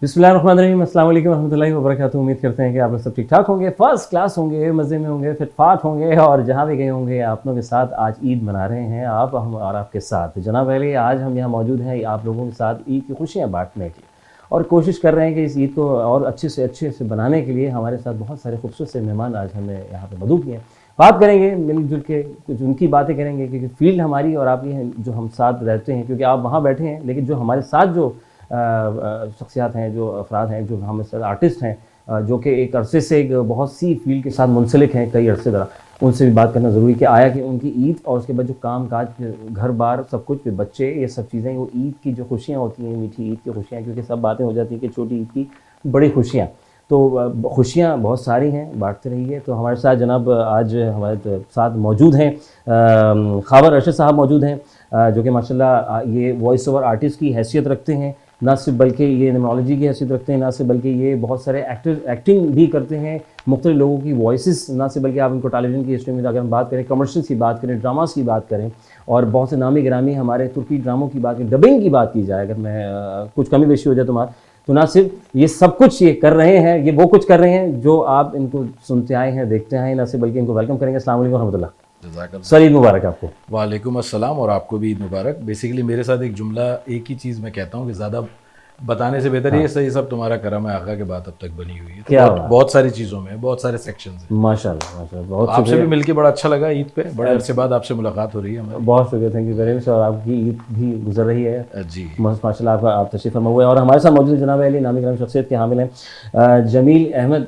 बिस्मिल्लाहिर्रहमानिर्रहीम, अस्सलाम वालेकुम रहमतुल्लाहि व बरकातुहू। उम्मीद करते हैं कि आप लोग सब ठीक ठाक होंगे, फर्स्ट क्लास होंगे, मज़े में होंगे, फिटफाट होंगे और जहाँ भी गए होंगे आप लोगों के साथ आज ईद मना रहे हैं आप हम और आपके साथ। जनाब अली, आज हम यहाँ मौजूद हैं आप लोगों के साथ ईद की खुशियाँ बांटने की और कोशिश कर रहे हैं कि इस ईद को और अच्छे से बनाने के लिए हमारे साथ बहुत सारे खूबसूरत से मेहमान आज हमें यहाँ पर मौजूद किए हैं। बात करेंगे मिलजुल के, कुछ उनकी बातें करेंगे क्योंकि फील्ड हमारी और आपकी हैं जो हम साथ रहते हैं, क्योंकि आप वहाँ बैठे हैं लेकिन जो हमारे साथ जो शख्सियात हैं, जो अफराद हैं, जो हम आर्टिस्ट हैं, जो कि एक अरसे से एक बहुत सी फील्ड के साथ मुंसलिक हैं कई अरसे तरह, उनसे भी बात करना ज़रूरी कि आया कि उनकी ईद और उसके बाद जो काम काज, घर बार, सब कुछ, बच्चे, ये सब चीज़ें, वो ईद की जो खुशियाँ होती हैं, मीठी ईद की खुशियाँ, क्योंकि सब बातें हो जाती हैं कि छोटी ईद की बड़ी खुशियाँ, तो खुशियाँ बहुत सारी हैं, बांटते रहिए। तो हमारे साथ जनाब आज हमारे साथ मौजूद हैं ख़ावर अरशद साहब मौजूद हैं, जो कि माशाल्लाह ये वॉइस ओवर आर्टिस्ट की हैसियत रखते हैं, ना सिर्फ बल्कि ये निमोलॉजी की हैसियत रखते हैं, ना सिर्फ बल्कि ये बहुत सारे एक्टिंग भी करते हैं, मुख्तलिफ लोगों की वॉइसेस, ना सिर्फ बल्कि आप इनको टेलीविज़न की हिस्ट्री में अगर हम बात करें, कमर्शियल्स की बात करें, ड्रामास की बात करें और बहुत से नामी गिरामी हमारे तुर्की ड्रामों की बात करें, डबिंग की बात की जाए, अगर मैं कुछ कमी बेशी हो जाए तो ना सिर्फ ये सब कुछ ये कर रहे हैं, ये वो कुछ कर रहे हैं जो आप इनको सुनते आए हैं, देखते आए हैं, ना सिर्फ बल्कि इनको वेलकम करेंगे। अस्सलाम वालेकुम रहमतुल्लाह। सर ईद मुबारक आपको। वालेकुम अस्सलाम और आपको भी ईद मुबारक। बेसिकली मेरे साथ एक जुमला, एक ही चीज़ मैं कहता हूँ कि ज़्यादा बताने से बेहतर ये सही, सब तुम्हारा करम है, आका के बाद अब तक बनी हुई है। तो बहुत सारी चीज़ों में बहुत सारे सेक्शंस हैं। माशाल्लाह बहुत आपसे भी मिलके बड़ा अच्छा लगा ईद पे, बड़े अरसे बाद आपसे मुलाकात हो रही है हमारी। बहुत शुक्रिया, थैंक यू वेरी मच। और आपकी ईद भी गुजर रही है जी माशाल्लाह, आप तशरीफ़ फरमा हुए हैं। और हमारे साथ मौजूद जनाब अली, नामी गिरामी शख्सियत के हामिल हैं जमील अहमद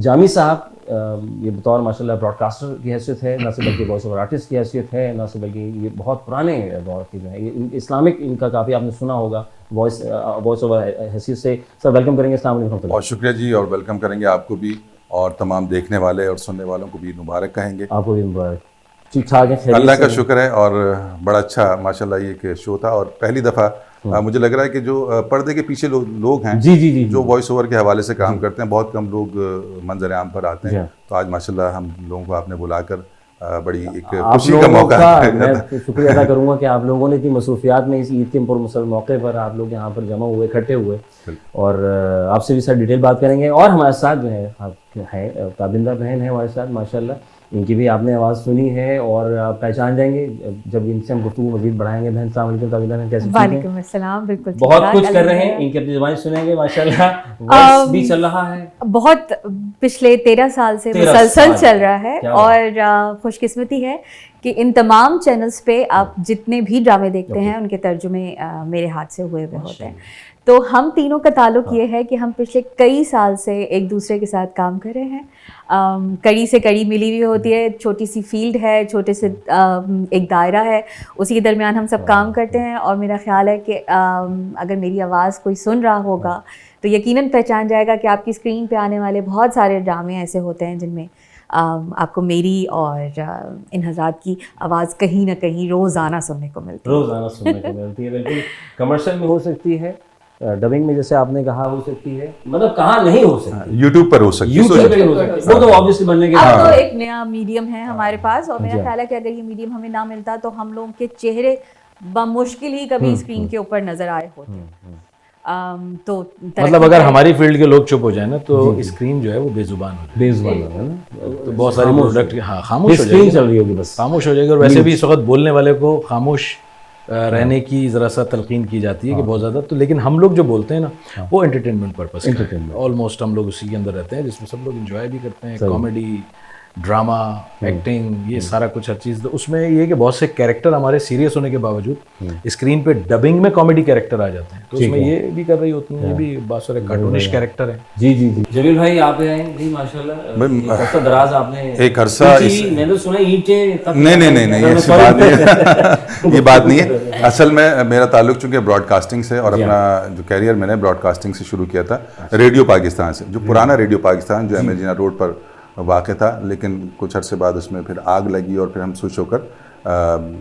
जामी साहब। ये बतौर माशाल्लाह ब्रॉडकास्टर की हैसियत है, ना सिर्फ बल्कि वॉइस ओवर आर्टिस्ट की हैसियत है, ना सिर्फ बल्कि ये बहुत पुराने दौर की जो है, ये इस्लामिक इनका काफ़ी आपने सुना होगा वॉइस ओवर हैसियत से। सर वेलकम करेंगे। अस्सलाम वालेकुम। बहुत शुक्रिया जी, और वेलकम करेंगे आपको भी और तमाम देखने वाले और सुनने वालों को भी मुबारक कहेंगे। आपको भी मुबारक। ठीक ठाक है, अल्लाह का शुक्र है और बड़ा अच्छा माशाल्लाह ये एक शो था और पहली दफ़ा मुझे लग रहा है कि जो पर्दे के पीछे लोग हैं जी जो वॉइस ओवर के हवाले से काम करते हैं, बहुत कम लोग मंजर आम पर आते हैं। तो आज माशाल्लाह हम लोगों को आपने बुलाकर बड़ी एक खुशी का मौका है। मैं शुक्रिया अदा करूँगा कि आप लोगों ने इतनी मसरूफियात में इस ईद के पुरमसर मौके पर आप लोग यहाँ पर जमा हुए, इकट्ठे हुए, और आपसे भी सर डिटेल बात करेंगे। और हमारे साथ जो है ताबिंदा बहन है हमारे साथ माशाल्लाह, इनकी भी आपने आवाज़ सुनी है और आप पहचान जाएंगे जब इनसे हम गुफ्तगू मज़ीद बढ़ाएंगे। बहन अस्सलाम वालेकुम। ताबिंदा बहन कैसे? वालेकुम अस्सलाम। बिल्कुल बहुत कुछ कर रहे हैं, इनकी अपनी ज़बान सुनेंगे माशाल्लाह। वॉइस भी चल रहा है बहुत, पिछले 13 साल से मुसलसल चल रहा है और खुशकिस्मती है कि इन तमाम चैनल्स पे आप जितने भी ड्रामे देखते हैं उनके तर्जुमे मेरे हाथ से हुए हुए होते हैं। तो हम तीनों का ताल्लुक ये है कि हम पिछले कई साल से एक दूसरे के साथ काम कर रहे हैं। कड़ी से कड़ी मिली हुई होती है, छोटी सी फील्ड है, छोटे से एक दायरा है, उसी के दरमियान हम सब काम करते हैं। और मेरा ख्याल है कि अगर मेरी आवाज़ कोई सुन रहा होगा तो यकीनन पहचान जाएगा कि आपकी स्क्रीन पे आने वाले बहुत सारे ड्रामे ऐसे होते हैं जिनमें आपको मेरी और इन हज़रात की आवाज़ कहीं ना कहीं रोज़ाना सुनने को मिलती है। बिल्कुल कमर्शियल में हो सकती है, डबिंग में जैसे आपने कहा हो सकती है, मतलब कहाँ नहीं हो सकती, यूट्यूब पर हो सकती है, वो तो ऑब्वियसली बनने के अब तो एक नया मीडियम है हमारे पास। और मेरा ख्याल है कि अगर ये मीडियम हमें ना मिलता तो हम लोगों के चेहरे बमुश्किल ही कभी स्क्रीन के ऊपर नजर आए होते। तो मतलब अगर हमारी फील्ड के लोग चुप हो जाए ना तो स्क्रीन जो है वो बेजुबान हो जाए, तो बहुत सारे प्रोडक्ट खामोश हो जाएगी, चल रही होगी, बस खामोश हो जाएगी। और वैसे भी इस वक्त बोलने वाले को खामोश रहने की ज़रा सा तलकीन की जाती है कि बहुत ज़्यादा। तो लेकिन हम लोग जो बोलते हैं ना वो एंटरटेनमेंट पर्पस का, ऑलमोस्ट हम लोग उसी के अंदर रहते हैं जिसमें सब लोग एंजॉय भी करते हैं। कॉमेडी, ड्रामा, एक्टिंग, ये सारा कुछ हर चीज़। तो उसमें ये है कि बहुत से कैरेक्टर हमारे सीरियस होने के बावजूद स्क्रीन पे डबिंग में कॉमेडी कैरेक्टर आ जाते हैं, तो उसमें ये भी कर रही होती हैं, ये भी बहुत सारे कार्टूनिश कैरेक्टर हैं। जी जी जी। जमील भाई आप हैं माशाल्लाह, दराज आपने एक अरसा मैंने तो सुना ईंटें, नहीं ऐसी बात नहीं है। ये बात नहीं है। असल में मेरा ताल्लुक चूँकि ब्रॉडकास्टिंग से और अपना जो कैरियर मैंने ब्रॉडकास्टिंग से शुरू किया था रेडियो पाकिस्तान से, जो पुराना रेडियो पाकिस्तान जो एमए जिना रोड पर वाक़ था, लेकिन कुछ अर्से बाद उसमें फिर आग लगी और फिर हम स्विच होकर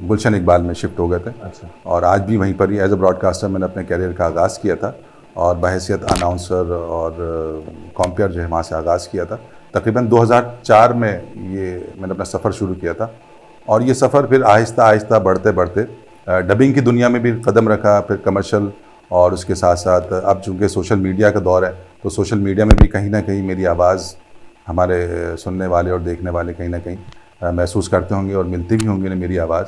गुलशन इकबाल में शिफ्ट हो गए थे। अच्छा। और आज भी वहीं पर ही एज ए ब्रॉडकास्टर मैंने अपने कैरियर का आगाज़ किया था और बहैसियत अनाउंसर और कॉम्पियर जो है वहाँ से आगाज़ किया था। तकरीबन 2004 में ये मैंने अपना सफ़र शुरू किया था और ये सफ़र फिर आहिस्ता आहिस्ता बढ़ते बढ़ते डबिंग की दुनिया में भी कदम रखा, फिर कमर्शियल और उसके साथ साथ अब चूँकि सोशल मीडिया का दौर है, तो सोशल मीडिया में भी कहीं ना कहीं मेरी आवाज़ हमारे सुनने वाले और देखने वाले कहीं ना कहीं महसूस करते होंगे और मिलती भी होंगी मेरी आवाज़।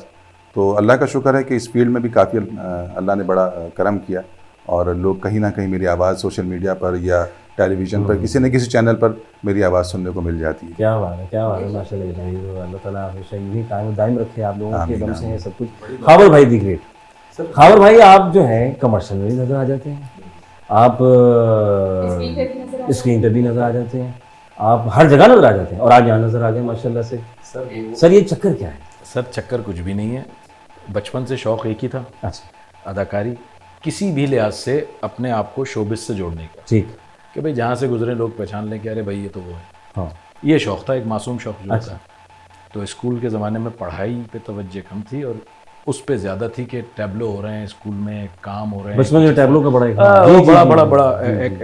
तो अल्लाह का शुक्र है कि इस फील्ड में भी काफ़ी अल्लाह ने बड़ा करम किया और लोग कहीं ना कहीं मेरी आवाज़ सोशल मीडिया पर या टेलीविज़न पर किसी न किसी चैनल पर मेरी आवाज़ सुनने को मिल जाती है। क्या बात है, क्या बात है, माशाल्लाह। अल्लाह ताला हमेशा यही कायम दायम रखे आप लोगों के दम से है सब कुछ। खावर भाई दी ग्रेट। खावर भाई आप जो हैं कमर्शियल में भी नज़र आ जाते हैं, आप स्क्रीन पर भी नज़र आ जाते हैं, आप हर जगह नज़र आ जाते हैं और आज यहाँ नज़र आ गए माशाल्लाह से। सर ये चक्कर क्या है? सर चक्कर कुछ भी नहीं है, बचपन से शौक़ एक ही था, अच्छा, अदाकारी, किसी भी लिहाज से अपने आप को शोबिस से जोड़ने का, ठीक, कि भाई जहाँ से गुजरे लोग पहचान लें कि अरे भाई ये तो वो है। हाँ, ये शौक़ था, एक मासूम शौक़ जो अच्छा। था। तो स्कूल के ज़माने में पढ़ाई पे तवज्जो कम थी और उस पे ज़्यादा थी कि टैबलो हो रहे हैं स्कूल में, काम हो रहे हैं। बचपन में टैबलो का बड़ा वो बड़ा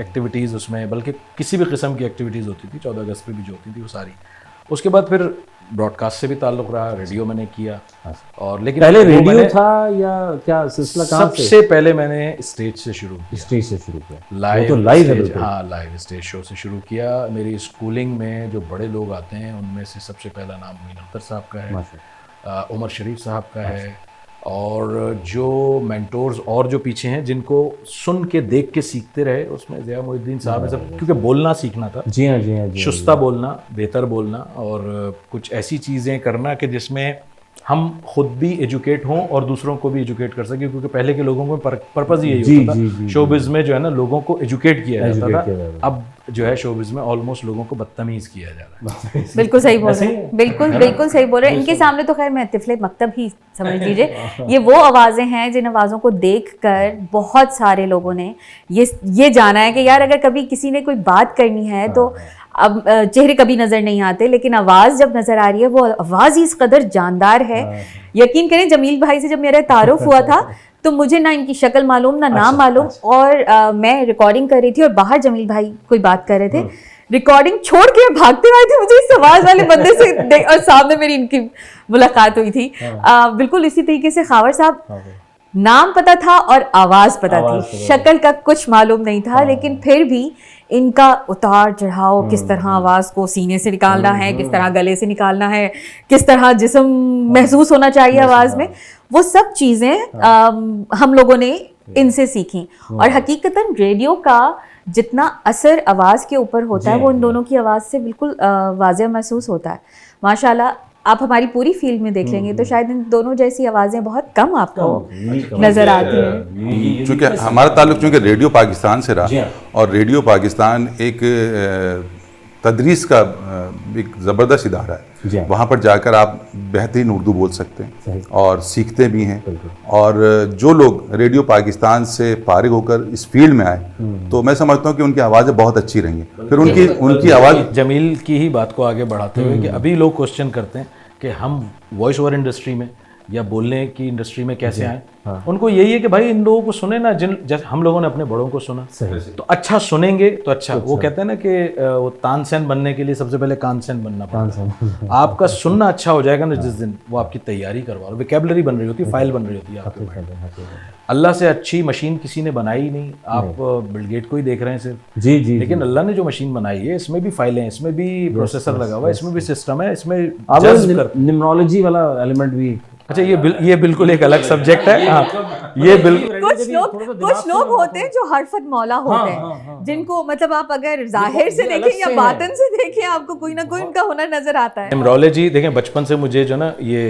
एक्टिविटीज़ उसमें, बल्कि किसी भी किस्म की एक्टिविटीज़ होती थी, 14 अगस्त पे भी जो होती थी वो सारी। उसके बाद फिर ब्रॉडकास्ट से भी ताल्लुक़ रहा, रेडियो मैंने किया। और लेकिन पहले रेडियो था या क्या सिलसिला कहाँ से? सबसे पहले मैंने स्टेज से शुरू किया, स्टेज से शुरू किया, लाइव, तो लाइव है स्टेज, बिल्कुल। हाँ लाइव स्टेज शो से शुरू किया। मेरी स्कूलिंग में जो बड़े लोग आते हैं उनमें से सबसे पहला नाम मोइन अख्तर साहब का है, उमर शरीफ साहब का है, और जो मेंटोर्स और जो पीछे हैं जिनको सुन के देख के सीखते रहे उसमें ज़िया मोहिउद्दीन साहब है सब, क्योंकि बोलना सीखना था। जी हाँ, जी हाँ, जी हाँ। शुस्ता बोलना, बेहतर बोलना और कुछ ऐसी चीज़ें करना कि जिसमें हम खुद भी एजुकेट हों और दूसरों को भी एजुकेट कर सकें, क्योंकि पहले के लोगों में पर्पज़ यही होता था। शोबिज़ में जो है ना लोगों को एजुकेट किया जाता था, अब जो है शोबिज़ में ऑलमोस्ट लोगों को बदतमीज़ किया जा रहा है। बिल्कुल सही बोल रहे हैं, बिल्कुल सही बोल रहे हैं। इनके सामने तो खैर मैं तिफले मकतब ही समझ लीजिए। ये वो आवाज़ें हैं जिन आवाज़ों को देखकर बहुत सारे लोगों ने ये जाना है कि यार अगर कभी किसी ने कोई बात करनी है तो अब चेहरे कभी नज़र नहीं आते, लेकिन आवाज़ जब नज़र आ रही है वो आवाज़ ही इस कदर जानदार है। यकीन करें जमील भाई से जब मेरा तारुफ हुआ था तो मुझे ना इनकी शक्ल मालूम ना नाम मालूम, और मैं रिकॉर्डिंग कर रही थी और बाहर जमील भाई कोई बात कर रहे थे, रिकॉर्डिंग छोड़ के भागते हुए थे, मुझे इस आवाज़ वाले बंदे से और सामने मेरी इनकी मुलाकात हुई थी। बिल्कुल इसी तरीके से खावर साहब, नाम पता था और आवाज़ पता थी, शक्ल का कुछ मालूम नहीं था, लेकिन फिर भी इनका उतार चढ़ाव, किस तरह आवाज़ को सीने से निकालना है, किस तरह गले से निकालना है, किस तरह जिस्म महसूस होना चाहिए आवाज़ में, वो सब चीज़ें हम लोगों ने इनसे सीखी। और हकीकतन रेडियो का जितना असर आवाज़ के ऊपर होता है वो इन दोनों की आवाज़ से बिल्कुल वाज़ेह महसूस होता है। माशाल्लाह आप हमारी पूरी फील्ड में देख लेंगे तो शायद इन दोनों जैसी आवाज़ें बहुत कम आपको नज़र आती हैं। चूँकि हमारा ताल्लुक चूँकि रेडियो पाकिस्तान से रहा और रेडियो पाकिस्तान एक तदरीस का एक ज़बरदस्त इदारा है, वहाँ पर जाकर आप बेहतरीन उर्दू बोल सकते हैं और सीखते भी हैं। और जो लोग रेडियो पाकिस्तान से फारिग होकर इस फील्ड में आए तो मैं समझता हूँ कि उनकी आवाज़ें बहुत अच्छी रही हैं। फिर उनकी आवाज़, जमील की ही बात को आगे बढ़ाते हुए कि अभी लोग क्वेश्चन करते हैं कि हम वॉइस ओवर इंडस्ट्री में या बोलने की इंडस्ट्री में कैसे आए। उनको यही है कि भाई इन लोगों को सुने ना, जैसे हम लोगों ने अपने बड़ों को सुना तो अच्छा सुनेंगे तो अच्छा। वो कहते हैं ना कि वो तानसेन बनने के लिए सबसे पहले कानसेन बनना पड़ता है। आपका सुनना अच्छा हो जाएगा ना जिस दिन, वो आपकी तैयारी करवा लो, वोकैबुलरी बन रही होती है, फाइल बन रही होती है आपके। अल्लाह से अच्छी मशीन किसी ने बनाई नहीं, आप बिल गेट को ही देख रहे हैं सिर्फ। जी, लेकिन अल्लाह ने जो मशीन बनाई है इसमें भी फाइलें हैं, इसमें भी प्रोसेसर लगा हुआ है, इसमें भी सिस्टम है, इसमें न्यूमरोलॉजी वाला एलिमेंट भी। अच्छा ये बिल्कुल एक अलग सब्जेक्ट है। हाँ, ये बिल्कुल कुछ लोग होते हैं जो हरफत मौला होते हैं, जिनको मतलब आप अगर जाहिर से देखें या बातिन से देखें आपको कोई ना कोई उनका हुनर नजर आता है। न्यूमरोलॉजी देखें, बचपन से मुझे जो ना ये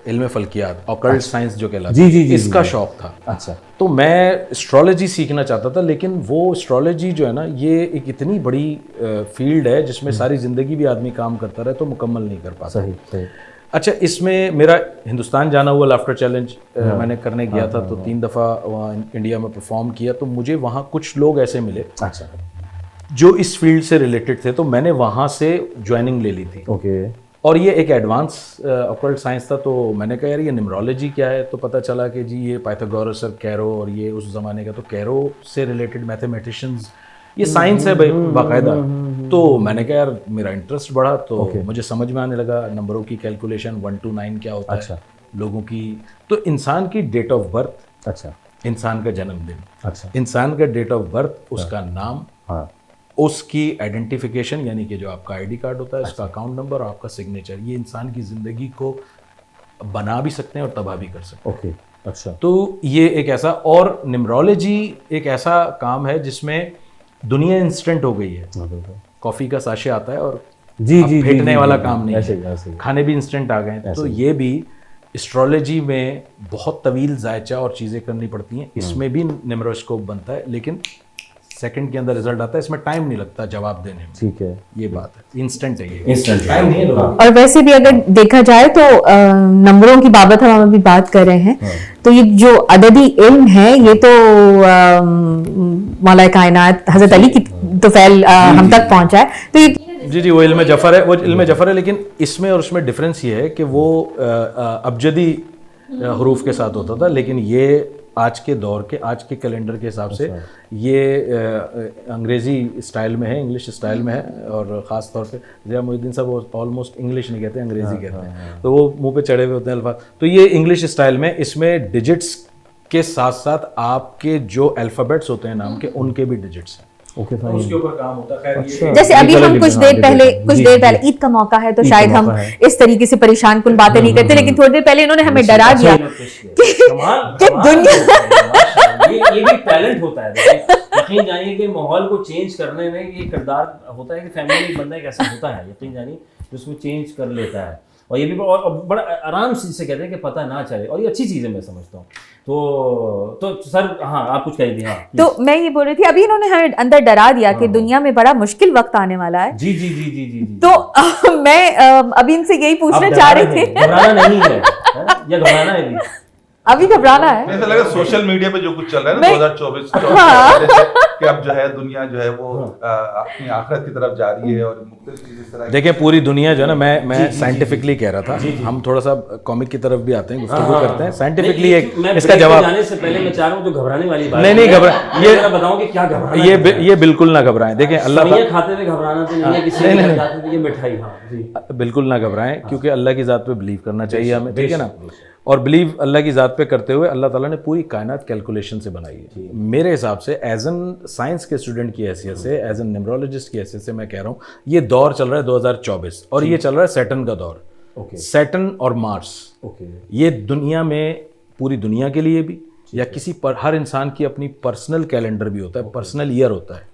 इल्म फल्कियात, ऑकल्ट साइंस जो कहलाता है, इसका शौक था। अच्छा, तो मैं एस्ट्रोलॉजी सीखना चाहता था, लेकिन वो एस्ट्रोलॉजी जो है ना ये एक इतनी बड़ी फील्ड है जिसमें सारी ज़िंदगी भी आदमी काम करता रहे तो मुकम्मल नहीं कर पाता। सही। अच्छा, इसमें मेरा हिंदुस्तान जाना हुआ लाफ्टर चैलेंज मैंने करने गया था, तो 3 दफ़ा वहाँ इंडिया में परफॉर्म किया, तो मुझे वहाँ कुछ लोग ऐसे मिले अच्छा जो इस फील्ड से रिलेटेड थे, तो मैंने वहाँ से ज्वाइनिंग ले ली थी। ओके। और ये एक एडवांस ऑकल्ट साइंस था, तो मैंने कहा यार ये न्यूमरोलॉजी क्या है, तो पता चला कि जी ये पाइथागोरस और कैरो, और ये उस ज़माने का, तो कैरो से रिलेटेड मैथमेटिशियंस, ये साइंस है भाई बाकायदा। तो मैंने कहा यार मेरा इंटरेस्ट बढ़ा, तो मुझे समझ में आने लगा नंबरों की कैलकुलेशन, 1 to 9 क्या होता है लोगों की। तो इंसान की डेट ऑफ बर्थ, अच्छा, इंसान का जन्मदिन, अच्छा, इंसान का डेट ऑफ बर्थ, उसका नाम, हाँ, उसकी आइडेंटिफिकेशन यानी कि जो आपका आईडी कार्ड होता है, उसका अकाउंट नंबर और आपका सिग्नेचर, ये इंसान की ज़िंदगी को बना भी सकते हैं और तबाह भी कर सकते हैं। ओके, अच्छा, तो ये एक ऐसा, और न्यूमरोलॉजी एक ऐसा काम है जिसमें दुनिया इंस्टेंट हो गई है। हाँ, बिल्कुल। कॉफ़ी का साशे आता है और जी अब जी फेंकने जी, वाला जी, काम नहीं ऐसे है, ही, ऐसे ही। खाने भी इंस्टेंट आ गए हैं। तो ये भी एस्ट्रोलॉजी में बहुत तवील जायचा और चीज़ें करनी पड़ती हैं, इसमें भी न्यूमरोस्कोप बनता है, लेकिन सेकंड के अंदर रिजल्ट आता है, इसमें टाइम नहीं लगता जवाब देने में। ठीक है, ये बात है, इंस्टेंट है, ये इंस्टेंट टाइम नहीं है लोगों को। और वैसे भी अगर देखा जाए तो नंबरों की बाबत हम अभी बात कर रहे हैं, तो ये जो अददी इल्म है ये तो मौला कायनात हजरत अली की तुफैल हम तक पहुंचा है। तो ये जी, वो इल्म जफ़र है, वो इल्म जफ़र है, लेकिन इसमें और उसमें डिफरेंस ये है कि वो अबजदी हरूफ के साथ होता था, लेकिन ये आज के दौर के, आज के कैलेंडर के हिसाब से ये अंग्रेज़ी स्टाइल में है, इंग्लिश स्टाइल में है, और ख़ास तौर पे ज़िया मोहिद्दीन साहब ऑलमोस्ट इंग्लिश नहीं कहते, अंग्रेज़ी कहते हैं, तो वो मुंह पे चढ़े हुए होते हैं अल्फाज। तो ये इंग्लिश स्टाइल में, इसमें डिजिट्स के साथ साथ आपके जो अल्फ़ाबेट्स होते हैं नाम के, उनके भी डिजिट्स हैं, ओके, तो उसके ऊपर काम होता है। खैर ये जैसे अभी हम कुछ देर पहले ईद का मौका है, तो शायद हम इस तरीके से परेशान कुन बातें नहीं करते, लेकिन थोड़ी देर पहले इन्होंने हमें डरा दिया कि दुनिया ये भी टैलेंट होता है। देखिए, यकीन जानिए कि माहौल को चेंज करने में ये किरदार होता है कि फैमिली में एक बंदा एक ऐसा होता है, यकीन जानिए, जो उसको चेंज कर लेता है, और ये भी और बड़ा आराम से कहते हैं कि पता ना चले, और ये अच्छी चीज़ है, मैं समझता हूँ। तो सर, हाँ, आप कुछ कह रही थी। हाँ, तो मैं ये बोल रही थी, अभी इन्होंने हमें अंदर डरा दिया कि दुनिया में बड़ा मुश्किल वक्त आने वाला है। जी जी जी जी जी। तो मैं अभी इनसे यही पूछना चाह रही थी, घबराना नहीं है, या घबराना है भी? अभी घबराना है। मुझे लगा सोशल मीडिया पे जो कुछ चल रहा है ना 2024 कि अब जो है दुनिया जो है वो अपनी आखिरत की तरफ जा रही है, और मुख्तलिफ चीज़ें इस तरह की। देखिए, पूरी दुनिया जो है ना, मैं साइंटिफिकली कह रहा था, हम थोड़ा सा कॉमिक की तरफ भी आते हैं, गुफ्तगू करते हैं साइंटिफिकली। एक इसका जवाब जाने से पहले मैं चाह रहा हूँ जो घबराने वाली बात नहीं घबरा, ये बताऊं कि क्या घबराना, ये बिल्कुल ना घबराएं। देखिए, अल्लाह खाते हुए घबराना तो नहीं है, किसी ये मिठाई, हाँ जी, बिल्कुल ना घबराएं, क्योंकि अल्लाह की ज़ात पे बिलीव करना चाहिए हमें, ठीक है ना। और बिलीव अल्लाह की ज़ात पे करते हुए अल्लाह ताला ने पूरी कायनात कैलकुलेशन से बनाई है। मेरे हिसाब से एज एन साइंस के स्टूडेंट की हैसियत से, एज एन न्यूमरोलॉजिस्ट की हैसियत से मैं कह रहा हूँ, ये दौर चल रहा है 2024, और ये चल रहा है सैटर्न का दौर। सैटर्न और मार्स, ये दुनिया में, पूरी दुनिया के लिए भी, या किसी पर, हर इंसान की अपनी पर्सनल कैलेंडर भी होता है, पर्सनल ईयर होता है,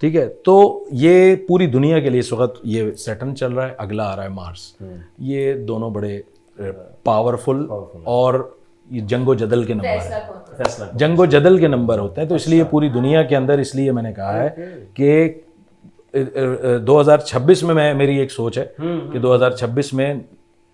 ठीक है। तो ये पूरी दुनिया के लिए इस वक्त ये सैटर्न चल रहा है, अगला आ रहा है मार्स। ये दोनों बड़े पावरफुल और ये जंगो जदल के नंबर है, जंगो जदल के नंबर होते हैं। तो इसलिए पूरी दुनिया के अंदर, इसलिए मैंने कहा है कि 2026 में मेरी एक सोच है कि 2026 में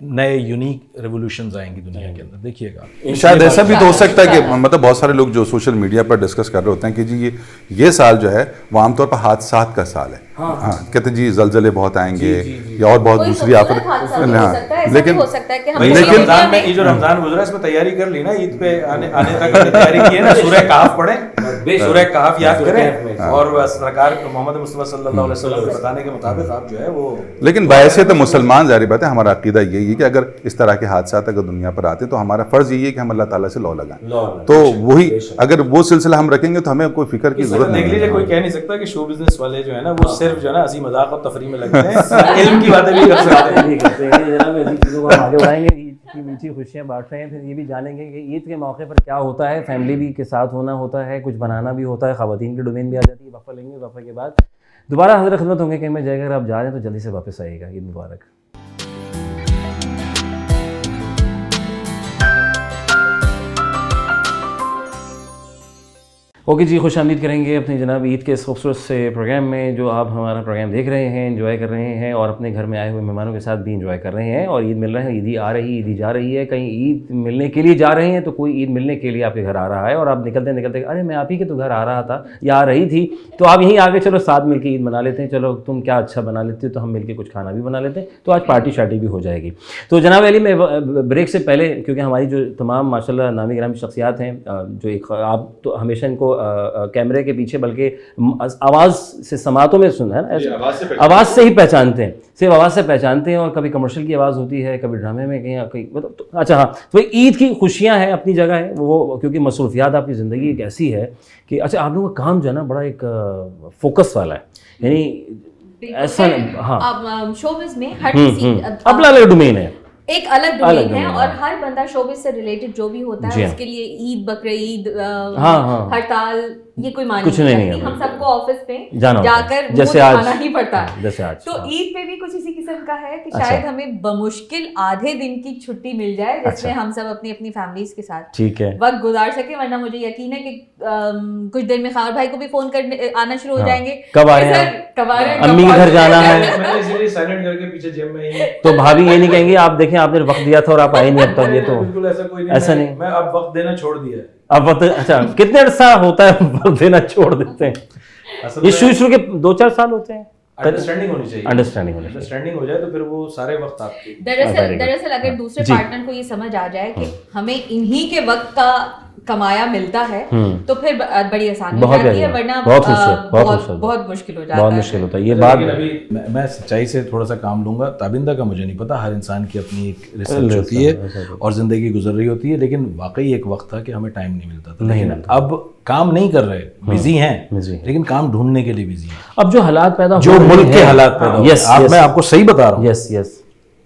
नए यूनिक रेवोल्यूशंस आएंगी दुनिया के अंदर, देखिएगा। शायद ऐसा भी तो हो सकता है कि मतलब बहुत सारे लोग जो सोशल मीडिया पर डिस्कस कर रहे होते हैं कि जी ये साल जो है वो आमतौर पर हादसात का साल है। हाँ, कहते हैं जी जलजले बहुत आएंगे, या और बहुत दूसरी आफत। हाँ, लेकिन रमजान में, ये जो रमजान गुजरा, इसमें तैयारी कर ली ना, ईद पे आने तक तैयारी की है ना, सूरह कहफ पढ़ें, सूरह कहफ याद करें, और सरकार मोहम्मद मुस्तफा सल्लल्लाहु अलैहि वसल्लम के बताने के मुताबिक आप जो है वो। लेकिन बायसियत मुसलमान, जारी बात है, हमारा अकीदा यही है कि अगर इस तरह के हादसात अगर दुनिया पर आते तो हमारा फर्ज यही है कि हम अल्लाह ताला से लौ लगाएं। तो वही अगर वो सिलसिला हम रखेंगे तो हमें कोई फिक्र की जरूरत नहीं। देख लीजिए, कोई कह नहीं सकता कि शो बिजनेस वाले जो है ना, वो सिर्फ जो है ना हंसी मजाक और तफरी में लगते हैं, इल्म की बातें भी कर सकते हैं। जनाब, ऐसी चीज़ों को हम आगे बढ़ाएंगे, ईद की मीठी खुशियाँ बांट रहे हैं, फिर ये भी जानेंगे कि ईद के मौके पर क्या होता है, फैमिली भी के साथ होना होता है, कुछ बनाना भी होता है, ख़वातीन की डोमेन भी आ जाती है। वफ़ा लेंगे, वफ़ा के बाद दोबारा हाज़िर खिदमत होंगे कहीं में जाएगा। अगर आप जा रहे हैं तो जल्दी से वापस आइएगा। ईद मुबारक। ओके जी, खुश आमदीद करेंगे अपने जनाब ईद के इस खूबसूरत से प्रोग्राम में, जो आप हमारा प्रोग्राम देख रहे हैं, एंजॉय कर रहे हैं, और अपने घर में आए हुए मेहमानों के साथ भी एंजॉय कर रहे हैं। और ईद मिल रहे हैं, ईदी आ रही, ईदी जा रही है। कहीं ईद मिलने के लिए जा रहे हैं तो कोई ईद मिलने के लिए आपके घर आ रहा है, और आप निकलते निकलते, अरे मैं आप ही के तो घर आ रहा था या आ रही थी, तो आप यहीं आगे चलो साथ मिलकर ईद मना लेते हैं। चलो तुम क्या अच्छा बना लेते हो, तो हम मिलकर कुछ खाना भी बना लेते हैं, तो आज पार्टी शार्टी भी हो जाएगी। तो जनाब अली, मैं ब्रेक से पहले, क्योंकि हमारी जो तमाम माशाल्लाह नामी गिरामी शख्सियात हैं, जो एक आप तो हमेशा इनको कैमरे के पीछे, बल्कि आवाज़ से समातों में सुना है ना, ऐसे आवाज़ से ही पहचानते हैं, सिर्फ आवाज़ से पहचानते हैं। और कभी कमर्शियल की आवाज़ होती है, कभी ड्रामे में कहीं मतलब तो, अच्छा हाँ, तो ईद की खुशियाँ हैं अपनी जगह है वो, क्योंकि मसरूफियात आपकी ज़िंदगी एक ऐसी है कि अच्छा आप लोगों का काम जो है ना बड़ा एक फोकस वाला है, यानी ऐसा हाँ अब शोबिज़ में हर किसी अपना अलग डोमेन है, एक अलग डोमेन है, डोमेन और हर बंदा शोबिज़ से रिलेटेड जो भी होता जी है हाँ। उसके लिए ईद, बकरीद, हाँ। हड़ताल ये कोई मानी कुछ नहीं है, हम सबको ऑफिस पे जाना होता है। जाकर जैसे मुंह आज, दिखाना ही पड़ता है। जैसे आज तो ईद पे भी कुछ इसी किस्म का है कि अच्छा। शायद हमें बमुश्किल आधे दिन की छुट्टी मिल जाए जिसमें अच्छा। हम सब अपनी अपनी फैमिलीज के साथ ठीक है, वक्त गुजार सके, वरना मुझे यकीन है कि कुछ देर में खावर भाई को भी फोन करने आना शुरू हो हाँ। जाएंगे, कब आ रहे हैं सर, कब आ रहे हैं, अम्मी कब के घर जाना है, मैंने इसीलिए साइलेंट करके पीछे जेब में ही तो भाभी ये नहीं कहेंगे आप देखें आपने वक्त दिया था और आप आए नहीं अब तक, ये तो बिल्कुल ऐसा कोई नहीं, ऐसा मैं- नहीं। मैं अब वक्त देना छोड़ दिया है। अब वक्त अच्छा कितने अरसा होता है वक्त देना छोड़ देते हैं? असल ये में शुरू के 2-4 साल होते हैं, अंडरस्टैंडिंग होनी चाहिए, अंडरस्टैंडिंग होनी चाहिए। अंडरस्टैंडिंग हो जाए तो फिर वो सारे वक्त आपके। Very good। दरअसल अगर दूसरे जी। पार्टनर को ये समझ आ जाए कि हमें इन्हीं के वक्त का कमाया मिलता है तो फिर बड़ी आसानी हो बहुत जाती है, बढ़िया, वरना बहुत खूबसूरत, बहुत खूबसूरत। बहुत मुश्किल हो जाता बहुत है। मुश्किल होता है ये बात। लेकिन अभी मैं सच्चाई से थोड़ा सा काम लूंगा, ताबिंदा का मुझे नहीं पता, हर इंसान की अपनी एक रिसर्च होती है और ज़िंदगी गुजर रही होती है, लेकिन वाकई एक वक्त था कि हमें टाइम नहीं मिलता था, नहीं लेकिन अब काम नहीं कर रहे, बिजी हैं, busy हैं। लेकिन काम ढूंढने के लिए बिजी हैं। अब जो हालात पैदा जो हो रहे मुल्क के हैं- हालात पैदा हो रहे यस हैं, यस मैं आपको सही बता रहा हूँ, यस यस,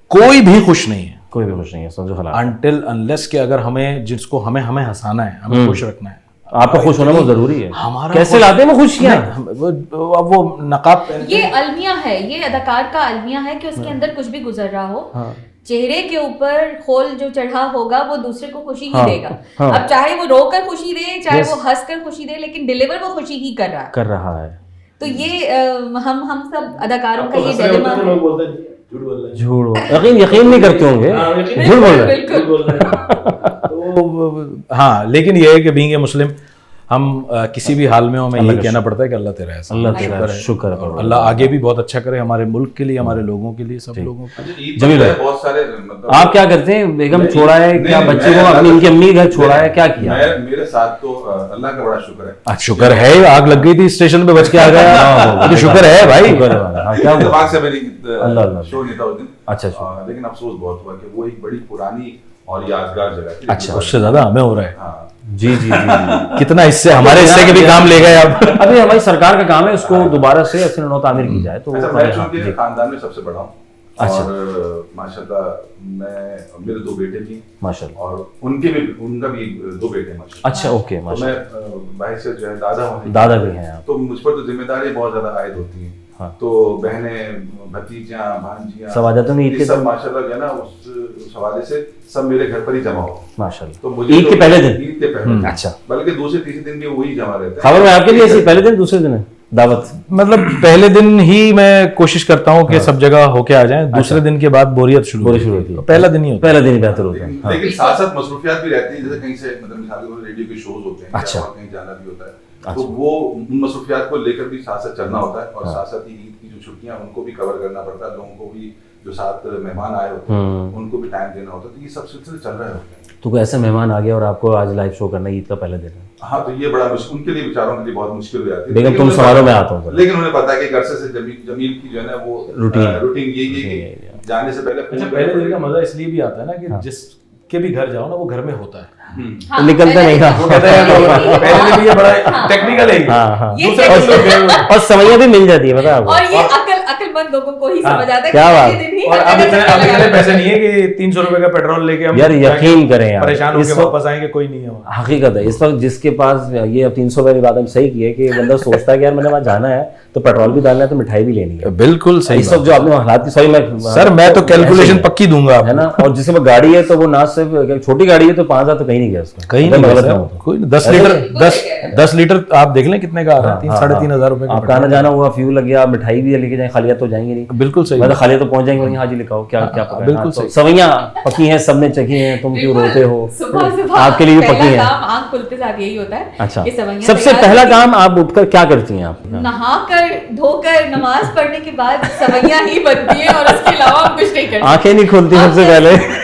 कोई भी खुश नहीं है कोई भी खुश नहीं है, समझो हालात। अनटिल अनलेस कि अगर हमें जिसको हमें हंसाना है, हमें खुश रखना है, आपका खुश होना बहुत जरूरी है। हमारा कैसे खुश- लाते हैं वो खुशियाँ? अब वो नकाब पहन के- ये अलमिया है, ये अदाकार का अलमिया है कि उसके अंदर कुछ भी गुजर रहा हो, चेहरे के ऊपर खोल जो चढ़ा होगा वो दूसरे को खुशी ही देगा। अब चाहे वो रोकर खुशी दे, चाहे वो हंस कर खुशी दे, लेकिन डिलीवर वो खुशी ही कर रहा है। तो ये हम सब अदाकारों का ये डिलेमा है। लोग बोलते हैं झूठ बोल रहे हैं, झूठ यकीन नहीं करते होंगे, झूठ बोल रहे हैं। बिल्कुल बोल रहे हैं। तो हाँ, लेकिन ये है कि बीइंग ए मुस्लिम हम किसी भी हाल में हो, हमें यही कहना पड़ता है कि अल्लाह तेरा एहसान, अल्लाह तेरा शुक्र है। और अल्लाह आगे भी बहुत अच्छा करे हमारे मुल्क के लिए, हमारे लोगों के लिए, सब लोगों के लिए। जमील भाई, बहुत सारे मतलब आप क्या करते हैं? बेगम छोड़ा है नहीं, क्या? नहीं, बच्चे मैं- को अपनी इनकी अम्मी घर छोड़ा है, क्या किया? मेरे साथ तो अल्लाह का बड़ा शुक्र है। शुक्र है, आग लग गई थी स्टेशन पे, बच के आ गया, तो शुक्र है भाई। शुक्र है भाई। हाँ, क्या हुआ? इत्तेफाक से मेरी अल्लाह अल्लाह। शो नहीं था उस दिन। अच्छा, अच्छा। लेकिन अफसोस बहुत हुआ कि वो एक बड़ी पुरानी और यादगार जगह थी। अच्छा, उससे ज्यादा हमें हो रहा है, हाँ, जी जी जी जी। कितना इससे हमारे हिस्से के भी काम ले गए अब। अभी हमारी सरकार का काम है उसको दोबारा से असर नौ तामीर की जाए, तो वो अच्छा, करें। मैं हाँ, चूंकि जी। खानदान में सबसे बड़ा हूँ अच्छा। और माशाल्लाह मेरे 2 बेटे भी माशाल्लाह। और उनका भी 2 बेटे हैं माशाल्लाह। अच्छा, ओके, तो माशाल्लाह। मैं भाई से जो है दादा होने दादा भी हैं आप? तो मुझ पर तो जिम्मेदारी बहुत ज्यादा आयद होती है। हाँ। तो बहनें, भतीजियां, भांजियां, सब आ जाते होंगे ईद के ये सब दिन? माशाल्लाह जो है ना उस हवाले से सब मेरे घर पर ही जमा हो। माशाल्लाह। तो मुझे ईद तो के पहले दिन? ईद के पहले दिन। अच्छा। बल्कि दूसरे तीसरे दिन भी वही जमा रहते हैं। खबर में आपके लिए ऐसी पहले दिन दूसरे दिन है दावत? मतलब पहले दिन ही मैं कोशिश करता हूँ कि सब जगह होके आ जाएं, दूसरे दिन के बाद बोरियत शुरू बोरियत शुरू होती है। तो पहला दिन ही होता पहला दिन ही बेहतर होता है। हाँ। लेकिन साथ साथ मसरूफियात भी रहती हैं, जैसे कहीं से मतलब मिसाल के तौर पर रेडियो के शोज होते हैं, अच्छा। या और कहीं जाना भी होता है, तो वो उन मसरूफियात को लेकर भी साथ साथ चलना होता है और साथ साथ ही ईद की जो छुट्टियां उनको भी कवर करना पड़ता है, लोगों को भी जो साथ मेहमान आए होते हैं उनको भी टाइम देना होता है, तो ये सब सिलसिले चल रहे होते हैं। तो कोई ऐसा मेहमान आ गया और आपको आज लाइव शो करना है, ईद का पहला दिन है, हाँ, तो ये बड़ा मुश्किल उनके लिए, बेचारों के लिए बहुत मुश्किल हो जाती है। बेगम, लेकिन तुम उन्हें सवालों पता- में आता हूं। लेकिन उन्हें पता है कि अरसे से जमील की जो है ना वो रूटीन यही है कि जाने से पहले अच्छा, पहले दिन का मजा इसलिए भी आता है ना कि जिसके भी घर जाओ ना वो घर में होता है, हाँ, निकलता नहीं था। वो कहते हैं पहले दिन ये बड़ा टेक्निकल है। हाँ, हाँ। ये दूसरे technical दिन लोग है। और समैया भी मिल जाती है, पता है आपको? और ये अक्लमंद लोगों को ही समझ आता है कि क्या बात? पहले दिन ही और अब हर जगह इतने चक्कर पैसे लगा नहीं है कि 300 रुपए का पेट्रोल लेके हम यार यकीन करें यार, परेशान इस होकर वक्त- वापस आएंगे, कोई नहीं है वहाँ। हकीकत है, इस वक्त जिसके पास ये अब 300 वाली बात हम सही की है कि बंदा सोचता है कि यार मैंने वहाँ जाना है तो पेट्रोल भी डालना है तो मिठाई भी लेनी है। बिल्कुल सही इस वक्त जो आपने हालात की, सॉरी मैं सर, मैं तो कैलकुलेशन पक्की दूंगा है ना। और जिसके पास गाड़ी है तो वो ना सिर्फ छोटी गाड़ी है तो 5,000 तो कहीं नहीं गया उसका, कहीं अगर नहीं मैं गलत गया ना हूं सर, तो। कोई 10 लीटर आप देख लें कितने का आ रहा है, 3-3.5 रुपए का आपका आना जाना हुआ, फ्यूल लग गया, मिठाई भी लेके जाए, खालिया तो जाएंगे नहीं। बिल्कुल सही मतलब खालिया तो पहुंच जाएंगे वहीं, हाजी लिखाओ क्या क्या पका है। बिल्कुल हाँ, तो सही। सवैयां पकी हैं, सबने चखी हैं, तुम क्यों रोते हो? सुबह सुबह आपके लिए भी पहला पकी हैं। काम आंख खुलते साथ यही होता है। अच्छा, कि सवैयां सबसे तैयार पहला होती हैं। काम आप उठकर क्या करती हैं आप? नहा कर धोकर नमाज पढ़ने के बाद सवैयां ही बनती है और उसके अलावा हम कुछ नहीं करते। आंखें नहीं खोलती सबसे पहले?